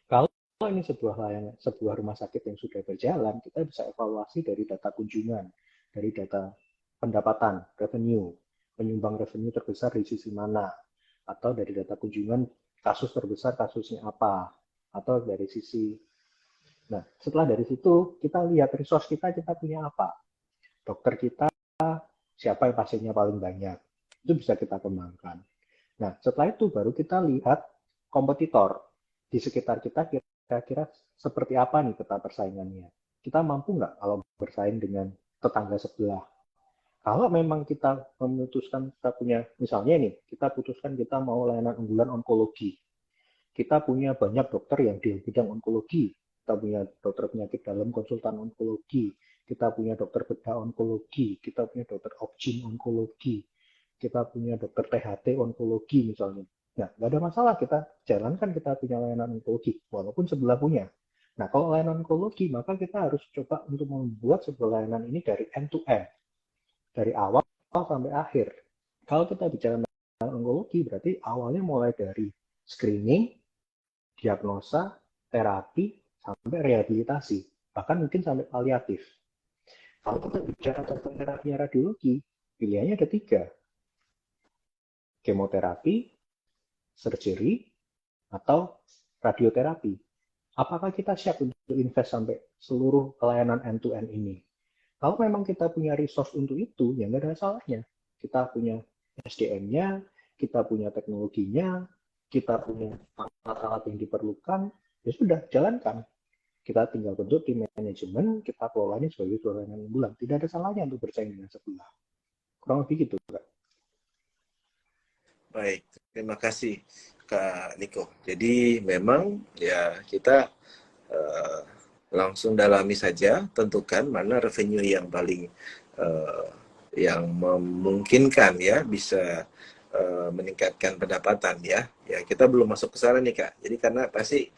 Kalau ini sebuah rumah sakit yang sudah berjalan, kita bisa evaluasi dari data kunjungan, dari data pendapatan, revenue, penyumbang revenue terbesar di sisi mana, atau dari data kunjungan kasus terbesar kasusnya apa, atau dari sisi. Nah, setelah dari situ kita lihat resource kita punya apa, dokter kita siapa yang pasiennya paling banyak, itu bisa kita kembangkan. Nah, setelah itu baru kita lihat kompetitor di sekitar kita kira-kira seperti apa nih peta persaingannya. Kita mampu nggak kalau bersaing dengan tetangga sebelah? Kalau memang kita memutuskan kita punya, misalnya nih, kita putuskan kita mau layanan unggulan onkologi. Kita punya banyak dokter yang di bidang onkologi. Kita punya dokter penyakit dalam konsultan onkologi. Kita punya dokter bedah onkologi. Kita punya dokter opjin onkologi. Kita punya dokter THT onkologi misalnya. Nah, nggak ada masalah kita jalankan kita punya layanan onkologi, walaupun sebelah punya. Nah, kalau layanan onkologi, maka kita harus coba untuk membuat sebuah layanan ini dari end to end, dari awal sampai akhir. Kalau kita bicara tentang onkologi, berarti awalnya mulai dari screening, diagnosa, terapi, sampai rehabilitasi, bahkan mungkin sampai paliatif. Kalau kita bicara tentang terapi radiologi, pilihannya ada 3. Kemoterapi, surgery, atau radioterapi. Apakah kita siap untuk invest sampai seluruh pelayanan end-to-end ini? Kalau memang kita punya resource untuk itu, ya nggak ada salahnya. Kita punya SDM-nya, kita punya teknologinya, kita punya alat-alat yang diperlukan, ya sudah, jalankan. Kita tinggal bentuk tim manajemen, kita kelolanya sebagai layanan unggulan. Tidak ada salahnya untuk bersaing dengan sebelah. Kurang lebih gitu, Kak. Baik, terima kasih Kak Niko. Jadi memang ya kita langsung dalami saja, tentukan mana revenue yang paling yang memungkinkan ya bisa meningkatkan pendapatan ya. Ya kita belum masuk ke sana nih Kak. Jadi karena pasti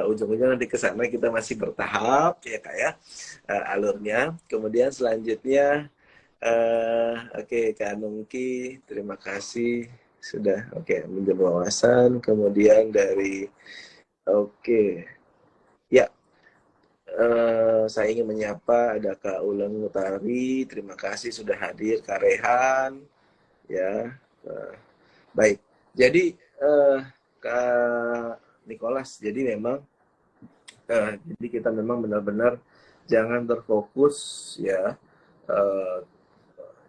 ujung-ujungnya nanti ke sana kita masih bertahap ya Kak ya alurnya. Kemudian selanjutnya oke, Kak Nungki, terima kasih sudah menjawab wawasan. Kemudian dari ya saya ingin menyapa ada Kak Ulang Utari, terima kasih sudah hadir. Kak Rehan, ya baik. Jadi Kak Nicholas, jadi memang jadi kita memang benar-benar jangan terfokus ya.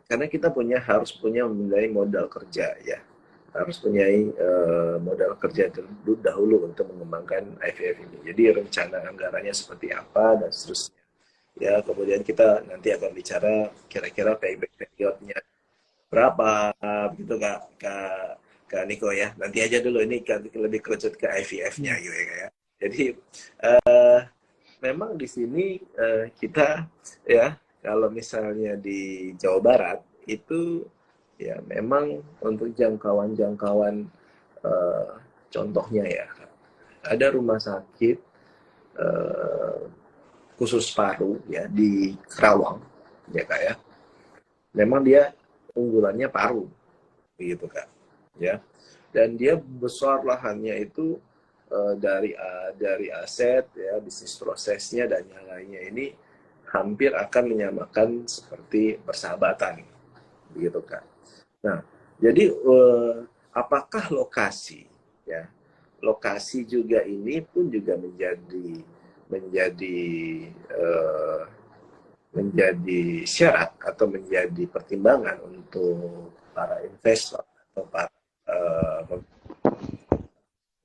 Karena kita harus punya mempunyai modal kerja ya, harus punya modal kerja dahulu untuk mengembangkan IVF ini. Jadi rencana anggarannya seperti apa dan seterusnya. Ya kemudian kita nanti akan bicara kira-kira payback periodnya berapa gitu Kak Niko ya. Nanti aja dulu ini lebih kerucut ke IVF-nya gitu ya. Jadi memang di sini kita ya kalau misalnya di Jawa Barat itu ya memang untuk jangkauan contohnya ya ada rumah sakit khusus paru ya di Kerawang ya Kak ya. Memang dia unggulannya paru begitu Kak ya. Dan dia besar lahannya itu dari aset ya bisnis prosesnya dan yang lainnya ini hampir akan menyamakan seperti persahabatan begitu Kak. Nah, jadi apakah lokasi ya lokasi juga ini pun juga menjadi syarat atau menjadi pertimbangan untuk para investor atau para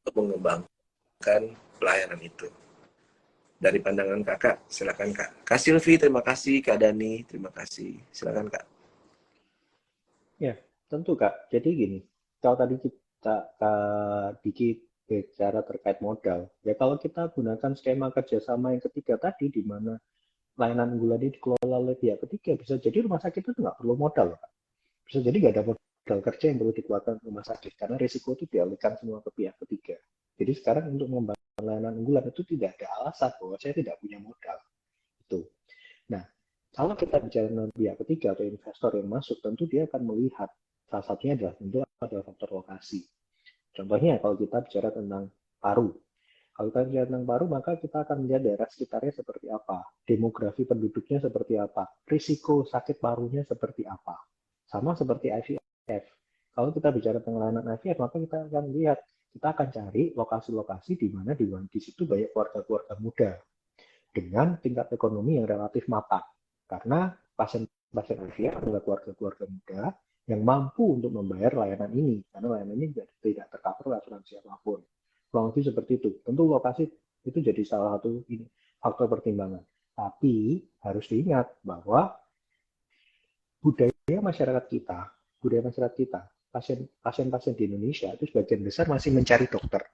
untuk mengembangkan pelayanan itu. Dari pandangan kakak, silakan Kak. Kak Silvi, terima kasih. Kak Dani, terima kasih. Silakan Kak. Ya, tentu Kak. Jadi gini, kalau tadi kita dikit bicara terkait modal, ya kalau kita gunakan skema kerjasama yang ketiga tadi, di mana layanan unggulan ini dikelola oleh pihak ketiga, bisa jadi rumah sakit itu nggak perlu modal, Pak. Bisa jadi nggak ada modal kerja yang perlu dikeluarkan rumah sakit, karena risiko itu dialihkan semua ke pihak ketiga. Jadi sekarang untuk membangun layanan unggulan itu tidak ada alasan bahwa saya tidak punya modal. Itu. Nah, kalau kita bicara dengan pihak ketiga atau investor yang masuk, tentu dia akan melihat salah satunya adalah tentu adalah faktor lokasi. Contohnya kalau kita bicara tentang paru. Kalau kita bicara tentang paru, maka kita akan melihat daerah sekitarnya seperti apa, demografi penduduknya seperti apa, risiko sakit parunya seperti apa. Sama seperti IVF. Kalau kita bicara tentang layanan IVF, maka kita akan lihat, kita akan cari lokasi-lokasi di mana di situ banyak keluarga-keluarga muda dengan tingkat ekonomi yang relatif mapan. Karena pasien-pasien IVF adalah keluarga-keluarga muda yang mampu untuk membayar layanan ini, karena layanan ini tidak tercover asuransi apapun. Kurang lebih seperti itu. Tentu lokasi itu jadi salah satu faktor pertimbangan. Tapi harus diingat bahwa budaya masyarakat kita, pasien-pasien di Indonesia itu sebagian besar masih mencari dokter.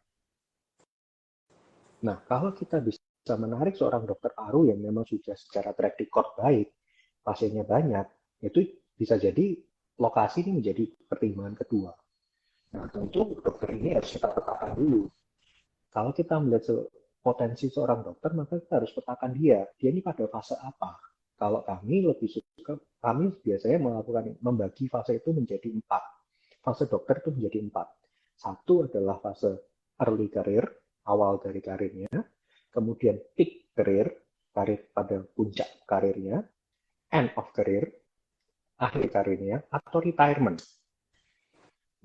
Nah, kalau kita bisa menarik seorang dokter paru yang memang sudah secara track record baik, pasiennya banyak, itu bisa jadi lokasi ini menjadi pertimbangan kedua. Nah, tentu dokter ini harus kita petakan dulu. Kalau kita melihat potensi seorang dokter, maka kita harus petakan dia ini pada fase apa. Kalau kami lebih suka, kami biasanya membagi fase itu menjadi 4. Fase dokter itu menjadi 4. Satu adalah fase early career, awal dari karirnya. Kemudian peak career, karir pada puncak karirnya. End of career, akhir karirnya, atau retirement.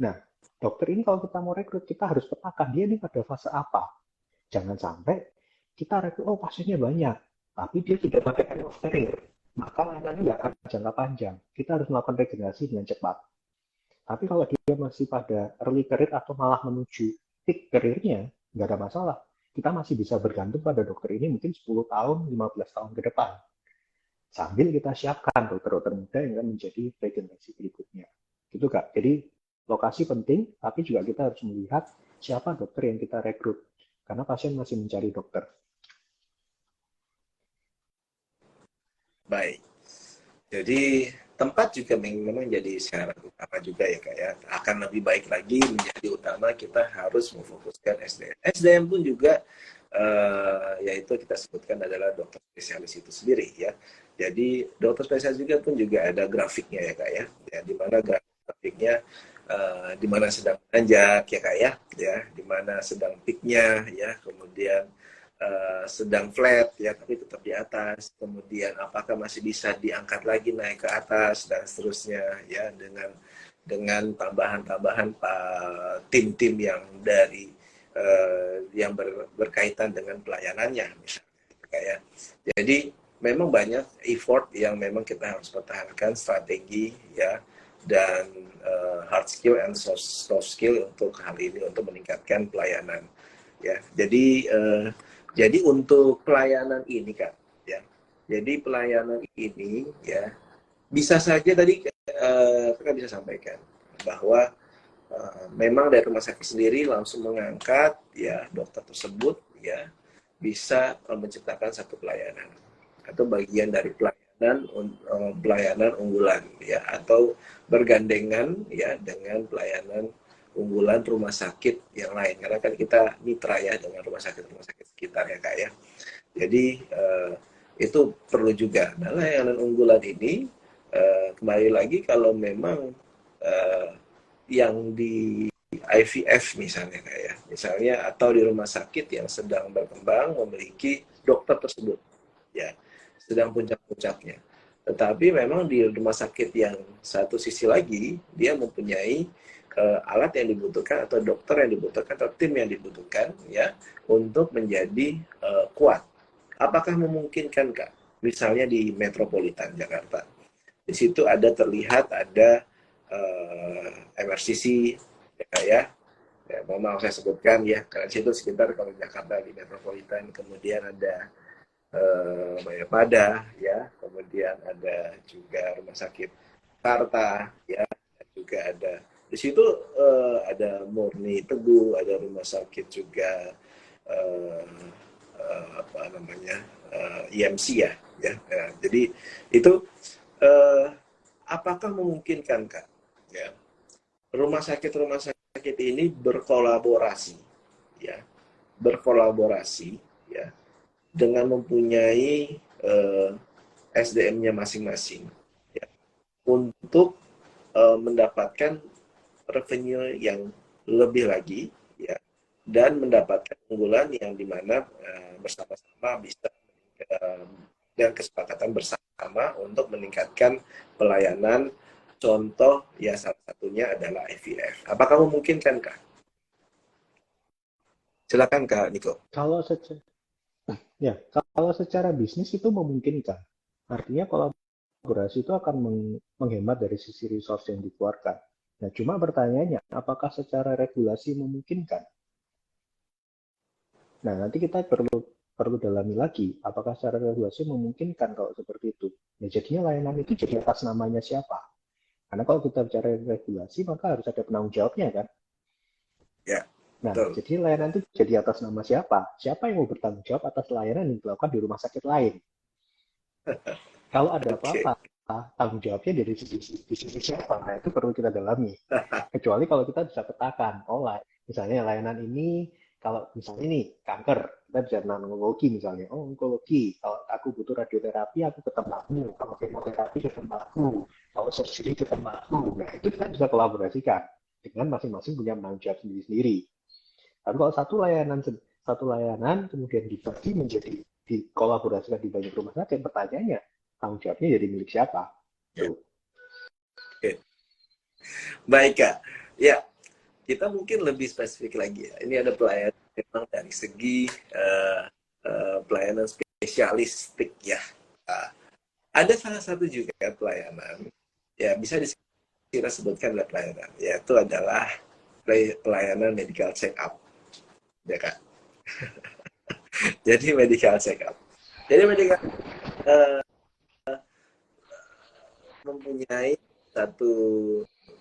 Nah, dokter ini kalau kita mau rekrut, kita harus petakan dia ini pada fase apa. Jangan sampai kita rekrut, oh pasiennya banyak, tapi dia tidak pakai end of career. Maka layanannya nggak akan jangka panjang. Kita harus melakukan regenerasi dengan cepat. Tapi kalau dia masih pada early career atau malah menuju peak career-nya, nggak ada masalah. Kita masih bisa bergantung pada dokter ini mungkin 10 tahun, 15 tahun ke depan. Sambil kita siapkan dokter-dokter muda yang akan menjadi regenerasi berikutnya. Gitu Kak. Jadi lokasi penting, tapi juga kita harus melihat siapa dokter yang kita rekrut. Karena pasien masih mencari dokter. Baik. Jadi tempat juga memang jadi syarat utama juga ya Kak ya. Akan lebih baik lagi menjadi utama kita harus memfokuskan SDM. SDM pun juga yaitu kita sebutkan adalah dokter spesialis itu sendiri ya. Jadi dokter spesialis juga pun juga ada grafiknya ya Kak ya. Ya di mana grafiknya di mana sedang menanjak ya Kak ya, di mana sedang peaknya ya, kemudian sedang flat ya tapi tetap di atas, kemudian apakah masih bisa diangkat lagi naik ke atas dan seterusnya ya, dengan tambahan-tambahan tim-tim yang dari yang berkaitan dengan pelayanannya misalnya kayak. Jadi memang banyak effort yang memang kita harus pertahankan, strategi ya, dan hard skill and soft skill untuk hal ini untuk meningkatkan pelayanan ya. Jadi untuk pelayanan ini Kak, ya. Jadi pelayanan ini ya bisa saja tadi Kakak bisa sampaikan bahwa memang dari rumah sakit sendiri langsung mengangkat ya dokter tersebut ya bisa menciptakan satu pelayanan atau bagian dari pelayanan unggulan ya, atau bergandengan ya dengan pelayanan unggulan rumah sakit yang lain, karena kan kita mitra ya dengan rumah sakit sekitar ya Kak ya. Jadi itu perlu juga. Nah, layanan unggulan ini kembali lagi kalau memang yang di IVF misalnya Kak ya, misalnya atau di rumah sakit yang sedang berkembang memiliki dokter tersebut ya, sedang puncak-puncaknya. Tetapi memang di rumah sakit yang satu sisi lagi dia mempunyai alat yang dibutuhkan atau dokter yang dibutuhkan atau tim yang dibutuhkan ya untuk menjadi kuat. Apakah memungkinkan Kak? Misalnya di Metropolitan Jakarta. Di situ terlihat ada MRCC ya, ya mau saya sebutkan ya, karena situ sekitar kalau Jakarta di Metropolitan, kemudian ada Mayapada ya, kemudian ada juga rumah sakit Karta ya, juga ada Di situ ada Murni Teguh, ada rumah sakit juga eh, apa namanya IMC ya, ya. Ya. Jadi itu eh, apakah memungkinkan Kak, ya, rumah sakit ini berkolaborasi, ya, berkolaborasi, ya, dengan mempunyai SDM-nya masing-masing, ya, untuk mendapatkan revenue yang lebih lagi, ya, dan mendapatkan unggulan yang dimana bersama-sama bisa dan kesepakatan bersama untuk meningkatkan pelayanan. Contoh ya salah satunya adalah IVF. Apakah memungkinkan Kak? Silakan Kak Niko. Kalau secara Ya, kalau secara bisnis itu memungkinkan. Artinya kolaborasi itu akan menghemat dari sisi resource yang dikeluarkan. Nah, cuma pertanyaannya, apakah secara regulasi memungkinkan? Nah, nanti kita perlu dalami lagi, apakah secara regulasi memungkinkan kalau seperti itu. Nah, jadinya layanan itu jadi atas namanya siapa? Karena kalau kita bicara regulasi, maka harus ada penanggung jawabnya, kan? Ya, Nah, betul. jadi layanan itu jadi atas nama siapa? Siapa yang mau bertanggung jawab atas layanan yang dilakukan di rumah sakit lain? Kalau ada Oke. apa-apa, tanggung jawabnya dari sisi siapa? Nah, itu perlu kita dalami. Kecuali kalau kita bisa petakan, oh misalnya layanan ini, kalau misalnya ini kanker, kita bisa tentang onkologi misalnya. Oh, onkologi, kalau aku butuh radioterapi, aku ke tempatmu. Kalau kemoterapi ke tempatku. Kalau surgery ke tempatku. Nah, itu kita bisa kolaborasikan dengan masing-masing punya tanggung jawab sendiri-sendiri. Tapi kalau satu layanan kemudian dibagi menjadi dikolaborasikan di banyak rumah sakit, pertanyaannya tanggung jawabnya jadi milik siapa? Ya. Tuh. Oke. Baik Kak. Ya, kita mungkin lebih spesifik lagi ya. Ini ada pelayanan memang dari segi pelayanan spesialistik ya. Nah, ada salah satu juga pelayanan, ya bisa kita sebutkan adalah pelayanan, yaitu adalah pelayanan medical check up, ya Kak. Jadi medical check up. Jadi medical uh, mempunyai satu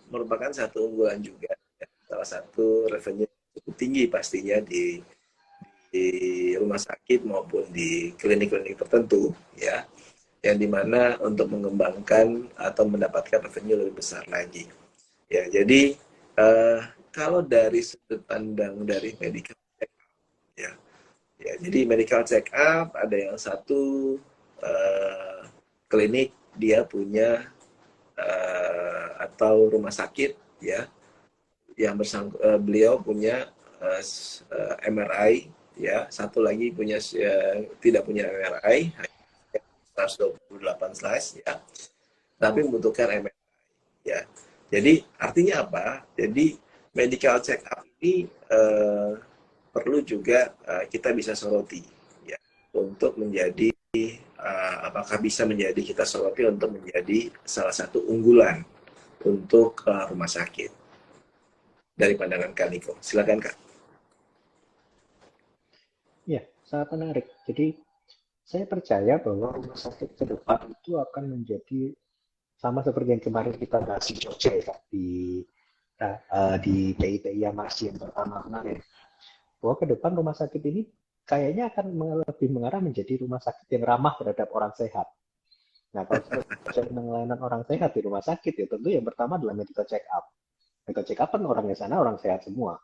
merupakan satu unggulan juga, ya. Salah satu revenue cukup tinggi pastinya di rumah sakit maupun di klinik-klinik tertentu, ya, yang dimana untuk mengembangkan atau mendapatkan revenue lebih besar lagi, ya. Jadi kalau dari sudut pandang dari medical check up, ya, ya, jadi medical check up ada yang satu uh, klinik dia punya atau rumah sakit, ya, yang beliau punya MRI, ya, satu lagi punya tidak punya MRI, 128 slice, ya, tapi membutuhkan MRI, ya. Jadi artinya apa? Jadi medical check up ini perlu juga kita bisa soroti, ya, untuk menjadi apakah bisa menjadi kita soroti untuk menjadi salah satu unggulan untuk rumah sakit dari pandangan Kak Niko. Silakan Kak. Ya, sangat menarik. Jadi saya percaya bahwa rumah sakit ke depan itu akan menjadi sama seperti yang kemarin kita bahas di Jogja ya, di PIPI yang masih yang pertama kemarin. Bahwa ke depan rumah sakit ini kayaknya akan lebih mengarah menjadi rumah sakit yang ramah terhadap orang sehat. Nah, kalau saya tentang layanan orang sehat di rumah sakit, ya tentu yang pertama adalah medical check up. Medical check up kan orang di sana orang sehat semua.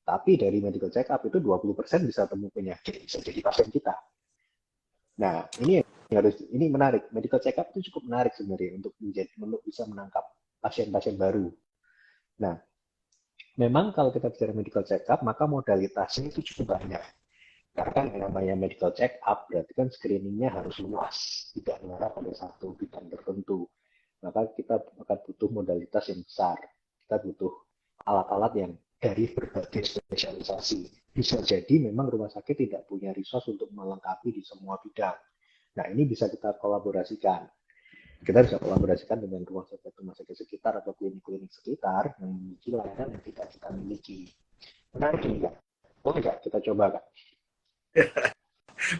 Tapi dari medical check up itu 20% bisa temu penyakit, bisa jadi pasien kita. Nah, ini menarik. Medical check up itu cukup menarik sebenarnya untuk bisa menangkap pasien-pasien baru. Nah, memang kalau kita bicara medical check up, maka modalitasnya itu cukup banyak. Karena kan yang namanya medical check up berarti kan screeningnya harus luas, tidak mengarah pada satu bidang tertentu. Maka kita akan butuh modalitas yang besar. Kita butuh alat-alat yang dari berbagai spesialisasi. Bisa jadi memang rumah sakit tidak punya resource untuk melengkapi di semua bidang. Nah, ini bisa kita kolaborasikan. Kita bisa kolaborasikan dengan rumah sakit sekitar atau klinik-klinik sekitar yang memiliki layanan yang tidak kita miliki. Menarik nih, Kak. Boleh nggak kita coba, Kak?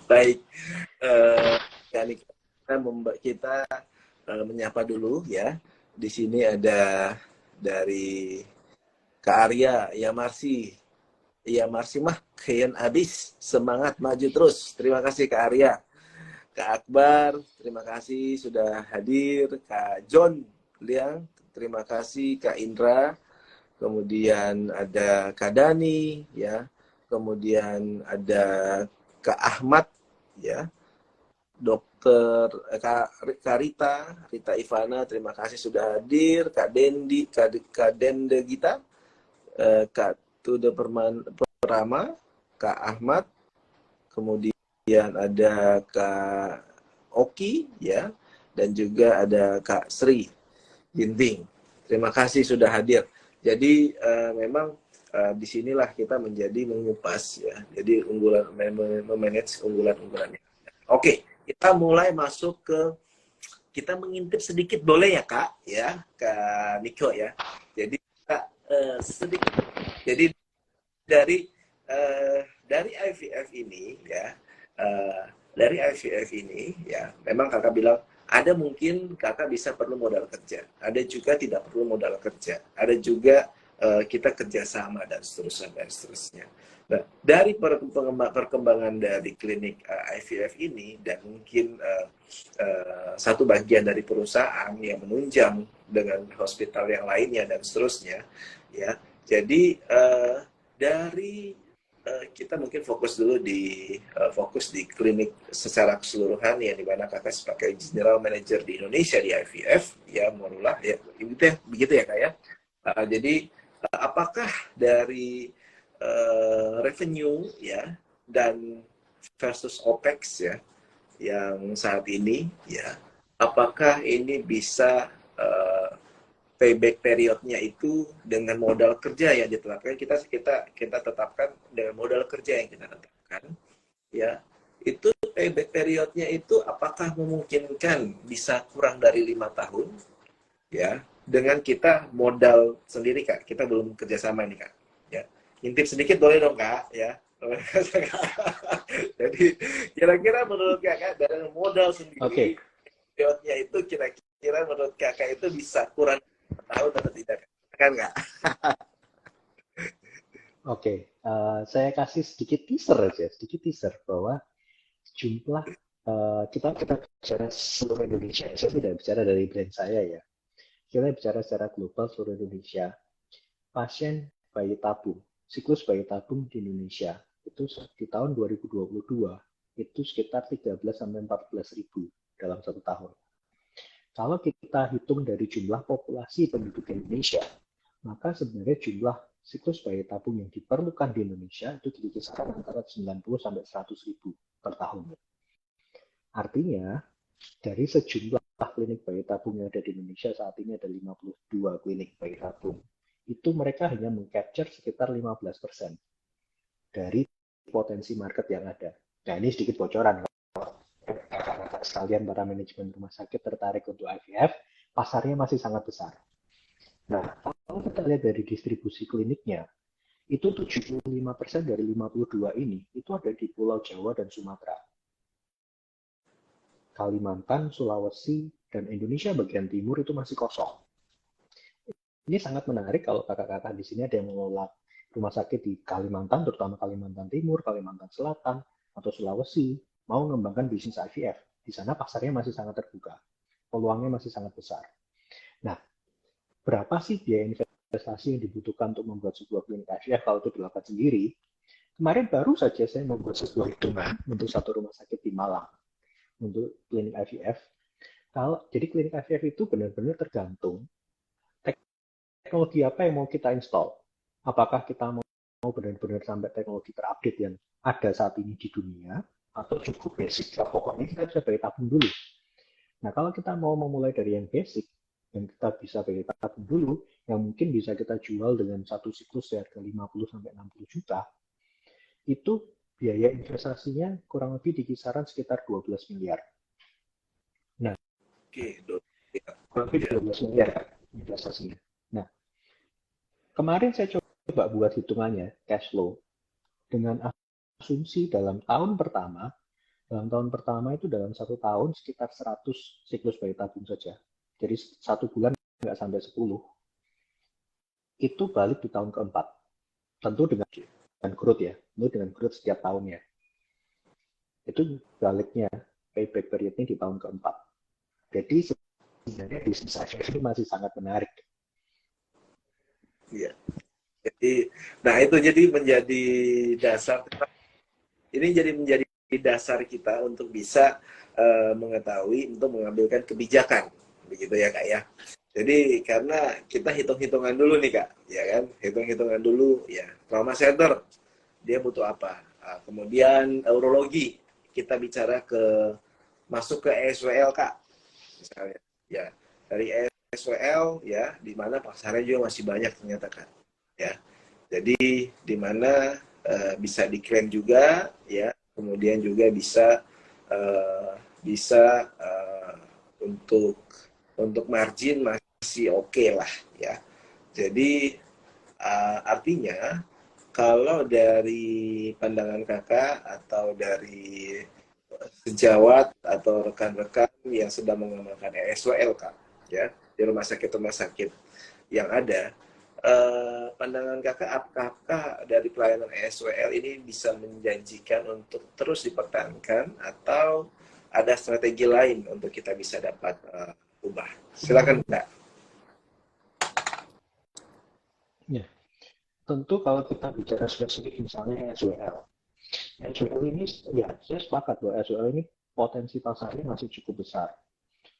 Baik, Kak Niko, kita menyapa dulu ya. Di sini ada dari Kak Arya, ya Marsi. Ya Marsi mah kian abis. Semangat maju terus. Terima kasih Kak Arya. Kak Akbar, terima kasih sudah hadir. Kak John Liang, terima kasih. Kak Indra, kemudian ada Kak Dani, ya. Kemudian ada Kak Ahmad, ya. Dokter Kak Rita Ivana, terima kasih sudah hadir. Kak Dendi, Kak Dende Gita, Kak Tude Perama, Kak Ahmad, kemudian ada Kak Oki, ya, dan juga ada Kak Sri Ginting. Terima kasih sudah hadir. Jadi memang disinilah kita menjadi mengupas, ya. Jadi unggulan memanage unggulan-unggulannya. Oke, kita mulai masuk ke kita mengintip sedikit boleh ya Kak, ya Kak Niko ya. Jadi Kak sedikit. Jadi dari IVF ini ya, memang kakak bilang ada mungkin kakak bisa perlu modal kerja, ada juga tidak perlu modal kerja, ada juga kita kerjasama dan seterusnya. Nah, dari perkembangan dari klinik IVF ini dan mungkin satu bagian dari perusahaan yang menunjang dengan hospital yang lainnya dan seterusnya, ya. Jadi dari kita mungkin fokus dulu di klinik secara keseluruhan ya, di mana kakak sebagai general manager di Indonesia di IVF ya, Morula ya, begitu ya kak ya. Jadi apakah dari revenue ya dan versus OPEX ya yang saat ini ya, apakah ini bisa payback periodnya itu dengan modal kerja yang ditetapkan, kita tetapkan dengan modal kerja yang kita tetapkan ya, itu payback periodnya itu apakah memungkinkan bisa kurang dari 5 tahun ya, dengan kita modal sendiri kak, kita belum kerjasama ini kak ya, intip sedikit boleh dong kak ya. Jadi kira-kira menurut kakak dari modal sendiri periodnya itu kira-kira menurut kakak itu bisa kurang tahun atau tidak kan nggak? Oke, saya kasih sedikit teaser bahwa jumlah kita bicara seluruh Indonesia. Saya tidak bicara dari brand saya ya. Kita bicara secara global seluruh Indonesia. Pasien bayi tabung, siklus bayi tabung di Indonesia itu di tahun 2022 itu sekitar 13 sampai 14 ribu dalam satu tahun. Kalau kita hitung dari jumlah populasi penduduk Indonesia, maka sebenarnya jumlah siklus bayi tabung yang diperlukan di Indonesia itu di kisaran antara 90 sampai 100 ribu per tahun. Artinya, dari sejumlah klinik bayi tabung yang ada di Indonesia saat ini ada 52 klinik bayi tabung. Itu mereka hanya meng-capture sekitar 15% dari potensi market yang ada. Nah, ini sedikit bocoran. Kakak-kakak sekalian para manajemen rumah sakit tertarik untuk IVF, pasarnya masih sangat besar. Nah, kalau kita lihat dari distribusi kliniknya, itu 75% dari 52 ini itu ada di Pulau Jawa dan Sumatera. Kalimantan, Sulawesi, dan Indonesia bagian timur itu masih kosong. Ini sangat menarik kalau kakak-kakak di sini ada yang mengelola rumah sakit di Kalimantan, terutama Kalimantan Timur, Kalimantan Selatan, atau Sulawesi, mau mengembangkan bisnis IVF. Di sana pasarnya masih sangat terbuka. Peluangnya masih sangat besar. Nah, berapa sih biaya investasi yang dibutuhkan untuk membuat sebuah klinik IVF kalau itu dilakukan sendiri? Kemarin baru saja saya membuat sebuah hitungan untuk satu rumah sakit di Malang untuk klinik IVF. Jadi klinik IVF itu benar-benar tergantung teknologi apa yang mau kita install. Apakah kita mau benar-benar sampai teknologi terupdate yang ada saat ini di dunia, atau cukup basic. Nah, pokoknya kita bisa bayi tabung dulu. Nah, kalau kita mau memulai dari yang basic, yang kita bisa bayi tabung dulu, yang mungkin bisa kita jual dengan satu siklus harga 50-60 juta, itu biaya investasinya kurang lebih di kisaran sekitar 12 miliar. Nah, kurang lebih 12 miliar investasinya. Nah, kemarin saya coba buat hitungannya, cash flow, dengan asumsi dalam tahun pertama itu dalam satu tahun sekitar 100 siklus bayi tabung saja. Jadi satu bulan nggak sampai 10. itu balik di tahun keempat. Tentu dengan growth ya, tentu dengan growth setiap tahunnya. Itu baliknya payback periodnya di tahun keempat. Jadi sebenarnya bisnis ini masih sangat menarik. Iya. Jadi, nah itu jadi menjadi dasar. Ini jadi menjadi dasar kita untuk bisa mengetahui untuk mengambilkan kebijakan, begitu ya kak ya. Jadi karena kita hitung-hitungan dulu nih kak, ya kan, hitung-hitungan dulu ya. Trauma center dia butuh apa? Kemudian urologi kita bicara ke masuk ke ESWL kak, misalnya, ya dari ESWL ya, di mana pasarnya juga masih banyak ternyata kak, ya. Jadi di mana bisa diklaim juga ya, kemudian juga bisa bisa untuk margin masih oke lah ya. Jadi artinya kalau dari pandangan kakak atau dari sejawat atau rekan-rekan yang sedang mengembangkan ESWL kak ya di rumah sakit yang ada, pandangan kakak apakah dari pelayanan ESWL ini bisa menjanjikan untuk terus dipertahankan atau ada strategi lain untuk kita bisa dapat ubah? Silakan kak. Ya, tentu kalau kita bicara spesifik misalnya SWL ini ya saya sepakat bahwa SWL ini potensi pasarnya masih cukup besar.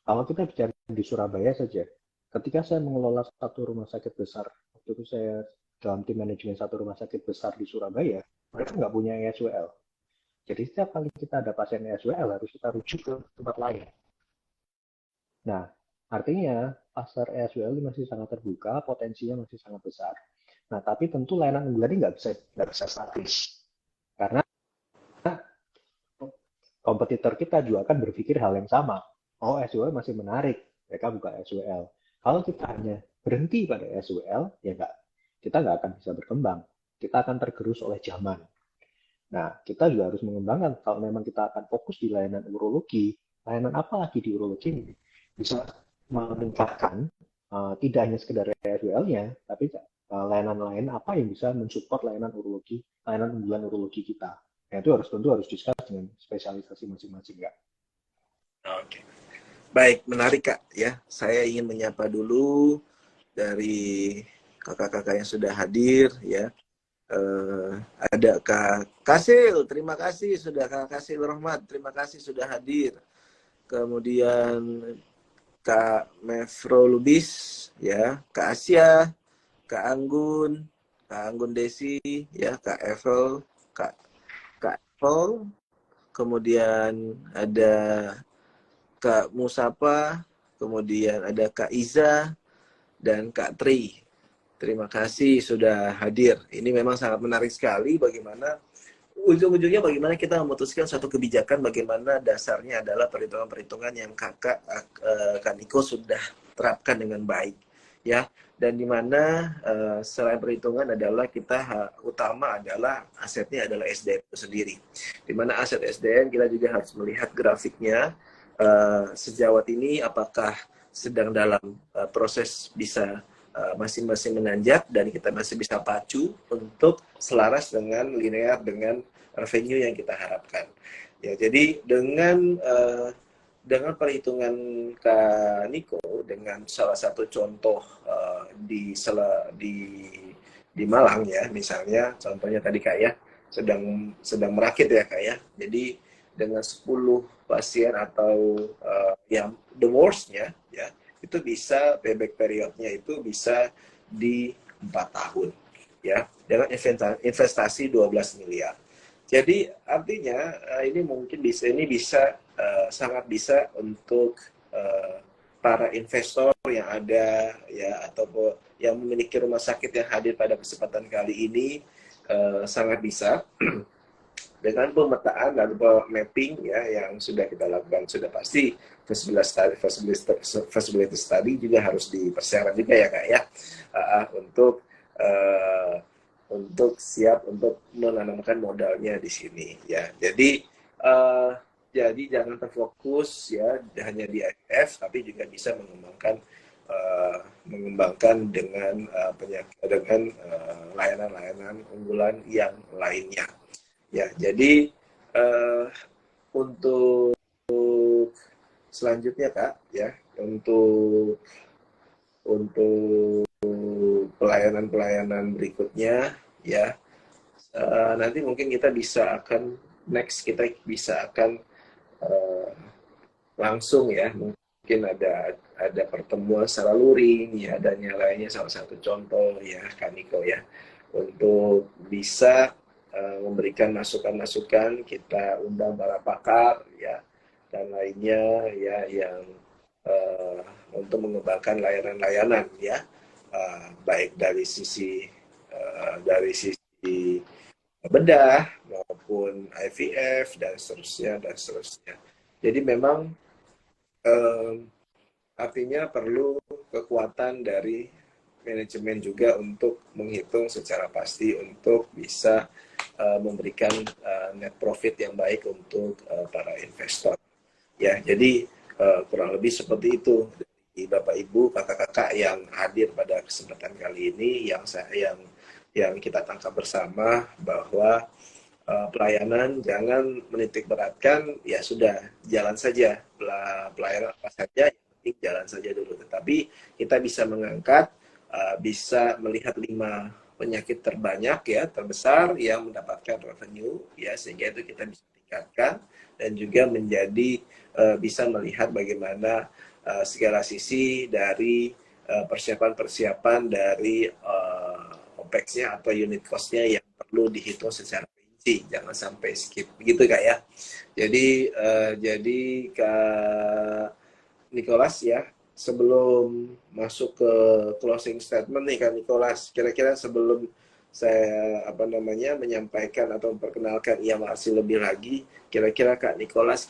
Kalau kita bicara di Surabaya saja, ketika saya mengelola satu rumah sakit besar, waktu itu saya dalam tim manajemen satu rumah sakit besar di Surabaya, mereka nggak punya ESWL. Jadi setiap kali kita ada pasien ESWL harus kita rujuk ke tempat lain. Nah, artinya pasar ESWL ini masih sangat terbuka, potensinya masih sangat besar. Nah, tapi tentu layanan unggulan ini nggak bisa statis. Karena kompetitor kita juga akan berpikir hal yang sama. Oh, SWL masih menarik, mereka buka SWL. Kalau kita hanya berhenti pada SWL, ya kita nggak akan bisa berkembang. Kita akan tergerus oleh zaman. Nah, kita juga harus mengembangkan. Kalau memang kita akan fokus di layanan urologi, layanan apa lagi di urologi ini? Bisa meningkatkan, tidak hanya sekedar SWL-nya, tapi layanan lain apa yang bisa mensupport layanan unggulan urologi kita. Nah, itu tentu harus discuss dengan spesialisasi masing-masing, Kak. Oke. Baik, menarik kak ya. Saya ingin menyapa dulu dari kakak-kakak yang sudah hadir ya. Ada Kak Kasil, terima kasih sudah Kak Kasil Rahmat, terima kasih sudah hadir. Kemudian Kak Mevro Lubis, ya, Kak Asia, Kak Anggun Desi, ya, Kak Evel, Kak Evel, kemudian ada Kak Musapa, kemudian ada Kak Iza, dan Kak Tri. Terima kasih sudah hadir. Ini memang sangat menarik sekali bagaimana ujung-ujungnya bagaimana kita memutuskan suatu kebijakan, bagaimana dasarnya adalah perhitungan-perhitungan yang Kak Niko sudah terapkan dengan baik ya. Dan di mana selain perhitungan adalah kita utama adalah asetnya adalah SDM itu sendiri. Di mana aset SDM kita juga harus melihat grafiknya sejauh ini apakah sedang dalam proses bisa masing-masing menanjak dan kita masih bisa pacu untuk selaras dengan linear dengan revenue yang kita harapkan. Ya, jadi dengan perhitungan Kak Niko, dengan salah satu contoh di Malang ya, misalnya contohnya tadi Kak ya, sedang merakit ya Kak ya. Jadi dengan 10 pasien atau yang the worst-nya ya, itu bisa payback periodnya itu bisa di 4 tahun ya, dengan investasi 12 miliar. Jadi artinya ini bisa sangat bisa untuk para investor yang ada ya, atau yang memiliki rumah sakit yang hadir pada kesempatan kali ini, sangat bisa dengan pemetaan dan mapping ya yang sudah kita lakukan. Sudah pasti feasibility study juga harus dipersiapkan juga ya Kak ya, untuk siap untuk menanamkan modalnya di sini ya. Jadi jangan terfokus ya hanya di IVF, tapi juga bisa mengembangkan mengembangkan dengan layanan-layanan unggulan yang lainnya. Ya, jadi untuk selanjutnya Kak, ya, untuk pelayanan-pelayanan berikutnya, ya, nanti mungkin kita bisa akan langsung ya, mungkin ada pertemuan secara luring ya, dan yang lainnya. Salah satu contoh ya Kak Niko ya, untuk bisa memberikan masukan-masukan, kita undang para pakar ya dan lainnya ya, yang untuk mengembangkan layanan-layanan ya, baik dari sisi bedah maupun IVF dan seterusnya dan seterusnya. Jadi memang artinya perlu kekuatan dari manajemen juga untuk menghitung secara pasti untuk bisa memberikan net profit yang baik untuk para investor. Ya, jadi kurang lebih seperti itu. Jadi, Bapak Ibu, kakak-kakak yang hadir pada kesempatan kali ini, yang kita tangkap bersama bahwa pelayanan jangan menitik beratkan, ya sudah, jalan saja. Pelayanan apa saja, yang penting jalan saja dulu. Tetapi kita bisa mengangkat, bisa melihat 5 penyakit terbanyak ya, terbesar yang mendapatkan revenue ya, sehingga itu kita bisa tingkatkan, dan juga menjadi bisa melihat bagaimana segala sisi dari persiapan-persiapan dari OPEX-nya atau unit cost-nya yang perlu dihitung secara rinci, jangan sampai skip, begitu Kak ya. Jadi Kak Nicholas ya, sebelum masuk ke closing statement nih Kak Nicholas, kira-kira sebelum saya menyampaikan atau memperkenalkan IAMRC lebih lagi, kira-kira Kak Nicholas,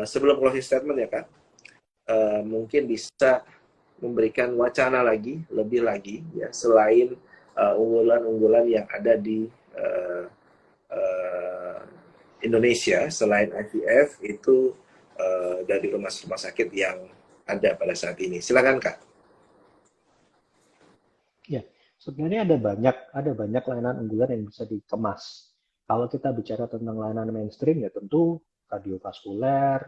sebelum closing statement ya Kak, mungkin bisa memberikan wacana lebih lagi ya, selain unggulan-unggulan yang ada di Indonesia, selain IVF itu dari rumah sakit yang ada pada saat ini. Silakan Kak. Ya, sebenarnya ada banyak layanan unggulan yang bisa dikemas. Kalau kita bicara tentang layanan mainstream, ya tentu kardiovaskuler,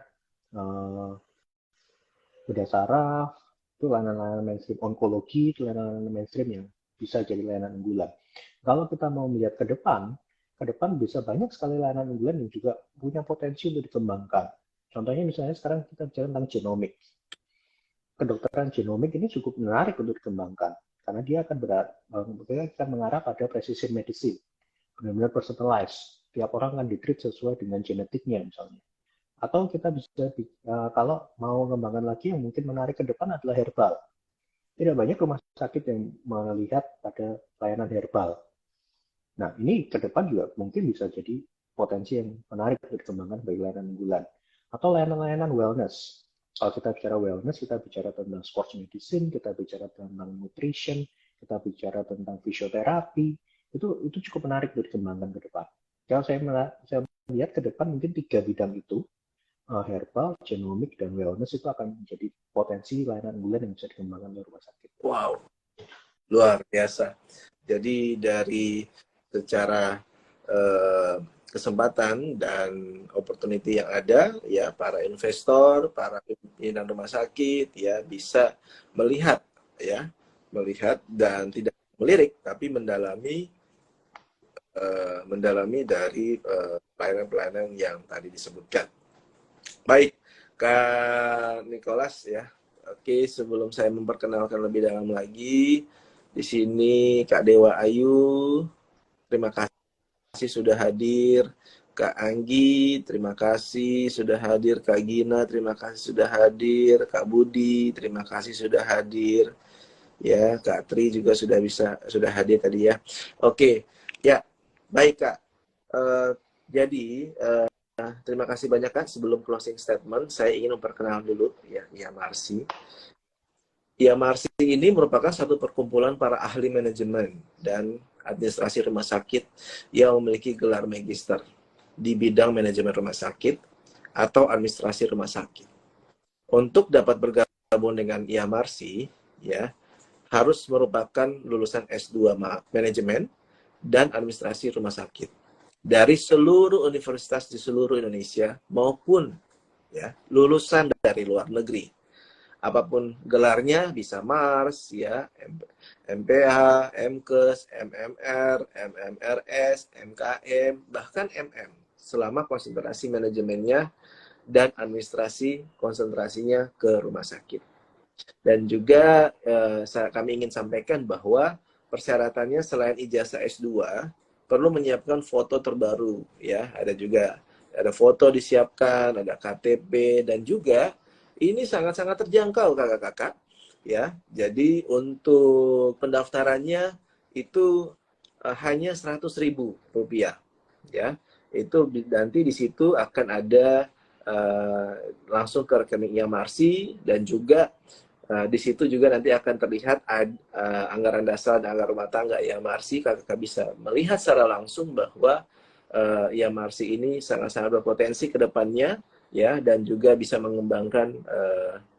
bedah saraf, itu layanan-layanan mainstream. Onkologi itu layanan mainstream yang bisa jadi layanan unggulan. Kalau kita mau melihat ke depan bisa banyak sekali layanan unggulan yang juga punya potensi untuk dikembangkan. Contohnya misalnya sekarang kita bicara tentang genomik. Kedokteran genomik ini cukup menarik untuk dikembangkan, karena dia akan mengarah pada precision medicine, benar-benar personalized. Tiap orang akan ditreat sesuai dengan genetiknya misalnya. Atau kita bisa, kalau mau mengembangkan lagi, yang mungkin menarik ke depan adalah herbal. Tidak banyak rumah sakit yang melihat pada layanan herbal. Nah, ini ke depan juga mungkin bisa jadi potensi yang menarik untuk dikembangkan sebagai layanan unggulan. Atau layanan-layanan wellness. Kalau kita bicara wellness, kita bicara tentang sports medicine, kita bicara tentang nutrition, kita bicara tentang fisioterapi, itu cukup menarik untuk dikembangkan ke depan. Kalau saya melihat ke depan mungkin 3 bidang itu, herbal, genomik, dan wellness, itu akan menjadi potensi layanan unggulan yang bisa dikembangkan oleh rumah sakit. Wow, luar biasa. Jadi dari secara kesempatan dan opportunity yang ada, ya para investor, para pimpinan rumah sakit ya bisa melihat dan tidak melirik, tapi mendalami dari pelayanan-pelayanan yang tadi disebutkan. Baik, Kak Nicholas ya. Oke, sebelum saya memperkenalkan lebih dalam lagi, di sini Kak Dewa Ayu, terima kasih sudah hadir. Kak Anggi, terima kasih sudah hadir. Kak Gina, terima kasih sudah hadir. Kak Budi, terima kasih sudah hadir. Ya, Kak Tri juga sudah hadir tadi ya. Oke, ya, baik Kak. Jadi terima kasih banyak Kak. Sebelum closing statement, saya ingin memperkenalkan dulu ya IAMRC. IAMRC ini merupakan satu perkumpulan para ahli manajemen dan administrasi rumah sakit yang memiliki gelar magister di bidang manajemen rumah sakit atau administrasi rumah sakit. Untuk dapat bergabung bergabung dengan IAMARSI, ya, harus merupakan lulusan S2 manajemen dan administrasi rumah sakit dari seluruh universitas di seluruh Indonesia maupun ya lulusan dari luar negeri. Apapun gelarnya, bisa Mars, ya, MPH, MKes, MMR, MMRS, MKM, bahkan MM, selama konsentrasi manajemennya dan administrasi konsentrasinya ke rumah sakit. Dan juga kami ingin sampaikan bahwa persyaratannya selain ijazah S2, perlu menyiapkan foto terbaru, ya, ada foto disiapkan, ada KTP, dan juga ini sangat-sangat terjangkau kakak-kakak, ya. Jadi untuk pendaftarannya itu hanya 100.000 rupiah, ya. Itu nanti di situ akan ada langsung ke rekening IAMARSI, dan juga di situ juga nanti akan terlihat anggaran dasar dan anggaran rumah tangga IAMARSI. Kakak bisa melihat secara langsung bahwa IAMARSI ini sangat-sangat berpotensi ke depannya, ya, dan juga bisa mengembangkan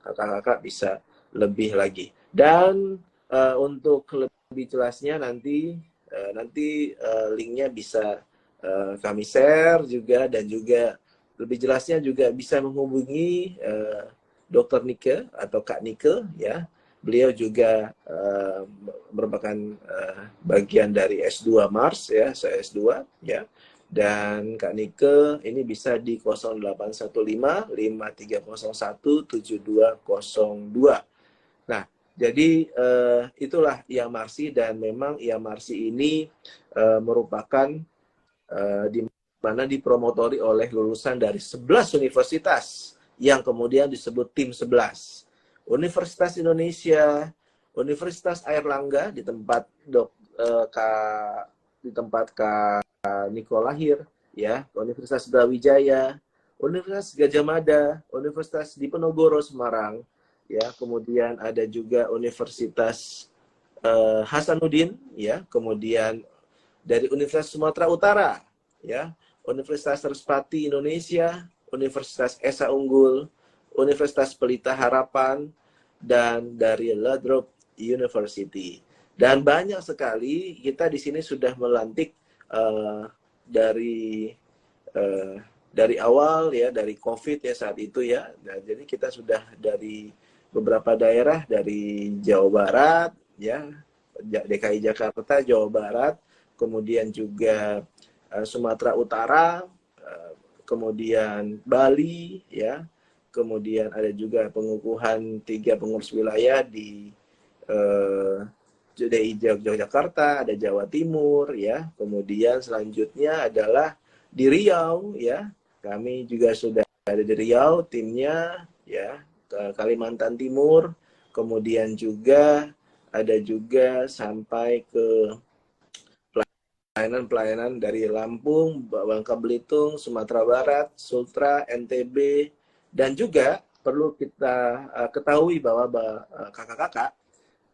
kakak-kakak bisa lebih lagi. Dan untuk lebih jelasnya nanti linknya bisa kami share juga, dan juga lebih jelasnya juga bisa menghubungi Dr. Nike atau Kak Nike, ya. Beliau juga merupakan bagian dari S2 Mars, ya, saya S2, ya. Dan Kak Nike ini bisa di 0815 5301 7202. Nah, jadi itulah IAMARSI, dan memang IAMARSI ini merupakan di mana dipromotori oleh lulusan dari 11 universitas yang kemudian disebut tim 11. Universitas Indonesia, Universitas Airlangga di tempat Kak Niko lahir, ya, Universitas Brawijaya, Universitas Gajah Mada, Universitas Diponegoro Semarang, ya, kemudian ada juga Universitas Hasanuddin, ya, kemudian dari Universitas Sumatera Utara, ya, Universitas Respati Indonesia, Universitas Esa Unggul, Universitas Pelita Harapan, dan dari Ladrop University. Dan banyak sekali kita di sini sudah melantik dari awal, ya, dari COVID, ya, saat itu, ya. Nah, jadi kita sudah dari beberapa daerah, dari Jawa Barat, ya, DKI Jakarta, Jawa Barat, kemudian juga Sumatera Utara, kemudian Bali, ya, kemudian ada juga pengukuhan 3 pengurus wilayah di DKI Yogyakarta, ada Jawa Timur, ya, kemudian selanjutnya adalah di Riau, ya, kami juga sudah ada di Riau timnya, ya, ke Kalimantan Timur, kemudian juga ada juga sampai ke pelayanan dari Lampung, Bangka Belitung, Sumatera Barat, Sultra, NTB, dan juga perlu kita ketahui bahwa kakak-kakak,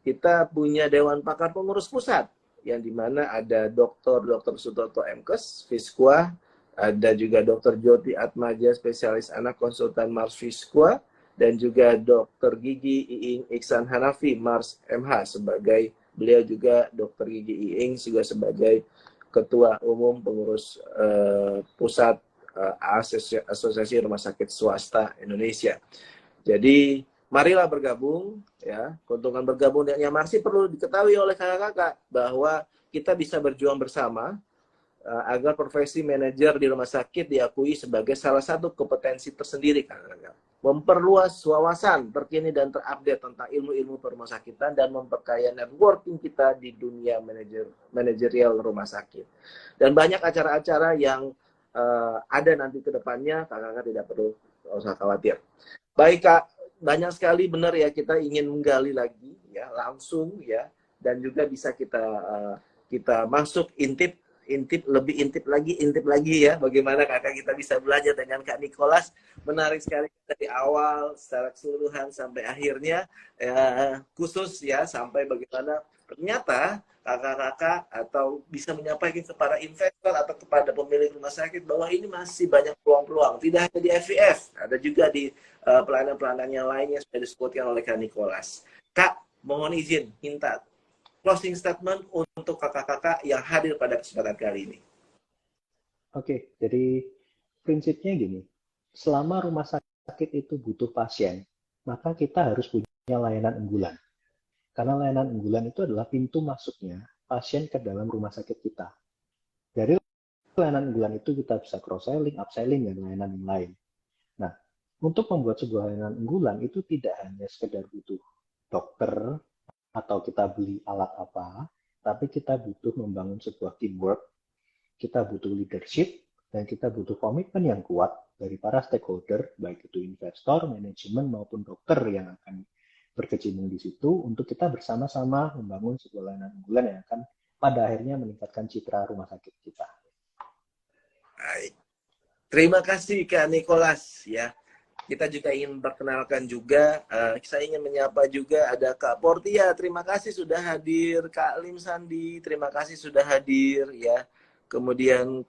kita punya Dewan Pakar Pengurus Pusat, yang dimana ada Dr. Sutoto MKes, Fiskwa, ada juga Dr. Joti Atmaja, spesialis anak konsultan Mars Fiskwa, dan juga Dr. Gigi Iing Iksan Hanafi, Mars MH, sebagai beliau juga Dr. Gigi Iing juga sebagai Ketua Umum Pengurus Pusat Asosiasi Rumah Sakit Swasta Indonesia. Jadi marilah bergabung, ya. Keuntungan bergabung dengan IAMARSI perlu diketahui oleh kakak-kakak bahwa kita bisa berjuang bersama agar profesi manajer di rumah sakit diakui sebagai salah satu kompetensi tersendiri, kakak-kakak. Memperluas wawasan terkini dan terupdate tentang ilmu-ilmu perumahsakitan dan memperkaya networking kita di dunia manajerial rumah sakit. Dan banyak acara-acara yang ada nanti ke depannya, kakak-kakak tidak perlu usah khawatir. Baik, Kak, banyak sekali, benar, ya, kita ingin menggali lagi, ya, langsung, ya, dan juga bisa kita masuk lebih intip lagi, ya, bagaimana kakak kita bisa belajar dengan Kak Nicholas. Menarik sekali dari awal secara keseluruhan sampai akhirnya, khusus, ya, sampai bagaimana ternyata kakak-kakak atau bisa menyampaikan kepada investor atau kepada pemilik rumah sakit bahwa ini masih banyak peluang-peluang. Tidak hanya di FVF, ada juga di pelayanan-pelayanan yang lainnya sudah disebutkan oleh Kak Nicholas. Kak, mohon izin minta closing statement untuk kakak-kakak yang hadir pada kesempatan kali ini. Oke, jadi prinsipnya gini, selama rumah sakit itu butuh pasien, maka kita harus punya layanan unggulan. Karena layanan unggulan itu adalah pintu masuknya pasien ke dalam rumah sakit kita. Dari layanan unggulan itu kita bisa cross-selling, upselling, dan layanan yang lain. Nah, untuk membuat sebuah layanan unggulan itu tidak hanya sekedar butuh dokter atau kita beli alat apa, tapi kita butuh membangun sebuah teamwork, kita butuh leadership, dan kita butuh komitmen yang kuat dari para stakeholder, baik itu investor, manajemen, maupun dokter yang akan berkecimpung di situ untuk kita bersama-sama membangun sebuah layanan unggulan yang akan pada akhirnya meningkatkan citra rumah sakit kita. Baik. Terima kasih Kak Nicholas ya. Kita juga ingin perkenalkan juga, saya ingin menyapa juga ada Kak Portia, terima kasih sudah hadir. Kak Lim Sandi, terima kasih sudah hadir ya. Kemudian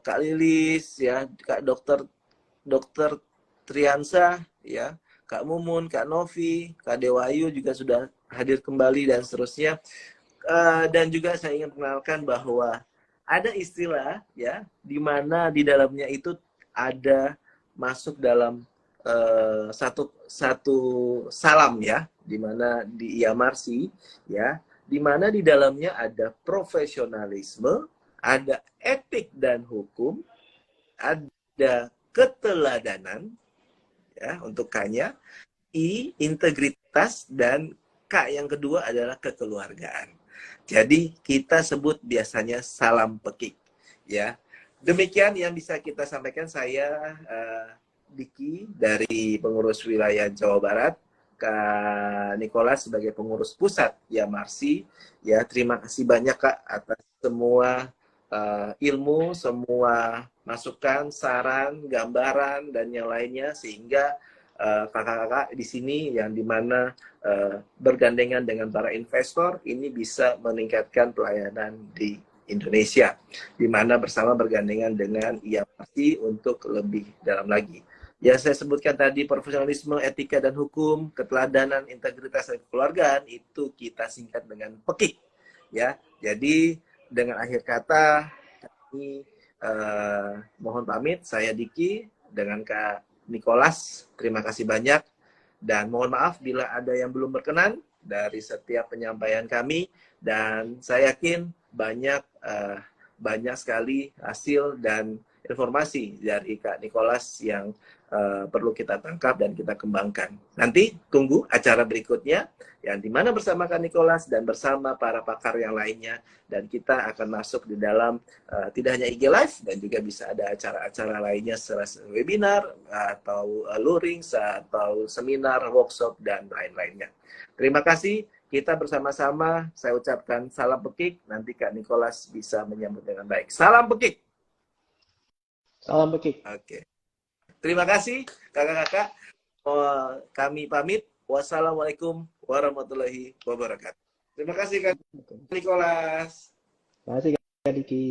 Kak Lilis ya, Kak Dokter Triansa ya, Kak Mumun, Kak Novi, Kak Dewayu juga sudah hadir kembali dan seterusnya. Dan juga saya ingin mengenalkan bahwa ada istilah ya, di mana di dalamnya itu ada masuk dalam satu salam ya, di mana di Iamarsi ya, di mana di dalamnya ada profesionalisme, ada etik dan hukum, ada keteladanan ya untuk K-nya, I integritas, dan K yang kedua adalah kekeluargaan. Jadi kita sebut biasanya salam pekik ya. Demikian yang bisa kita sampaikan. Saya Diki dari pengurus wilayah Jawa Barat, Kak Nicholas sebagai pengurus pusat Iamarsi ya. Terima kasih banyak Kak atas semua ilmu, semua masukan, saran, gambaran, dan yang lainnya, sehingga kakak-kakak di sini yang dimana bergandengan dengan para investor ini bisa meningkatkan pelayanan di Indonesia, di mana bersama bergandengan dengan Iamarsi untuk lebih dalam lagi. Ya, saya sebutkan tadi profesionalisme, etika dan hukum, keteladanan, integritas dan kekeluargaan, itu kita singkat dengan PEKIK ya. Jadi dengan akhir kata kami mohon pamit. Saya Diki dengan Kak Nicholas. Terima kasih banyak dan mohon maaf bila ada yang belum berkenan dari setiap penyampaian kami, dan saya yakin banyak sekali hasil dan informasi dari Kak Nicholas yang perlu kita tangkap dan kita kembangkan. Nanti tunggu acara berikutnya yang dimana bersama Kak Nicholas dan bersama para pakar yang lainnya, dan kita akan masuk di dalam tidak hanya IG Live, dan juga bisa ada acara-acara lainnya seperti webinar atau luring atau seminar, workshop, dan lain-lainnya. Terima kasih. Kita bersama-sama, saya ucapkan salam pekik, nanti Kak Nicholas bisa menyambut dengan baik. Salam pekik. Salam pekik. Oke. Terima kasih kakak-kakak. Kami pamit. Wassalamualaikum warahmatullahi wabarakatuh. Terima kasih Kak Nicholas. Terima kasih Kak Diki.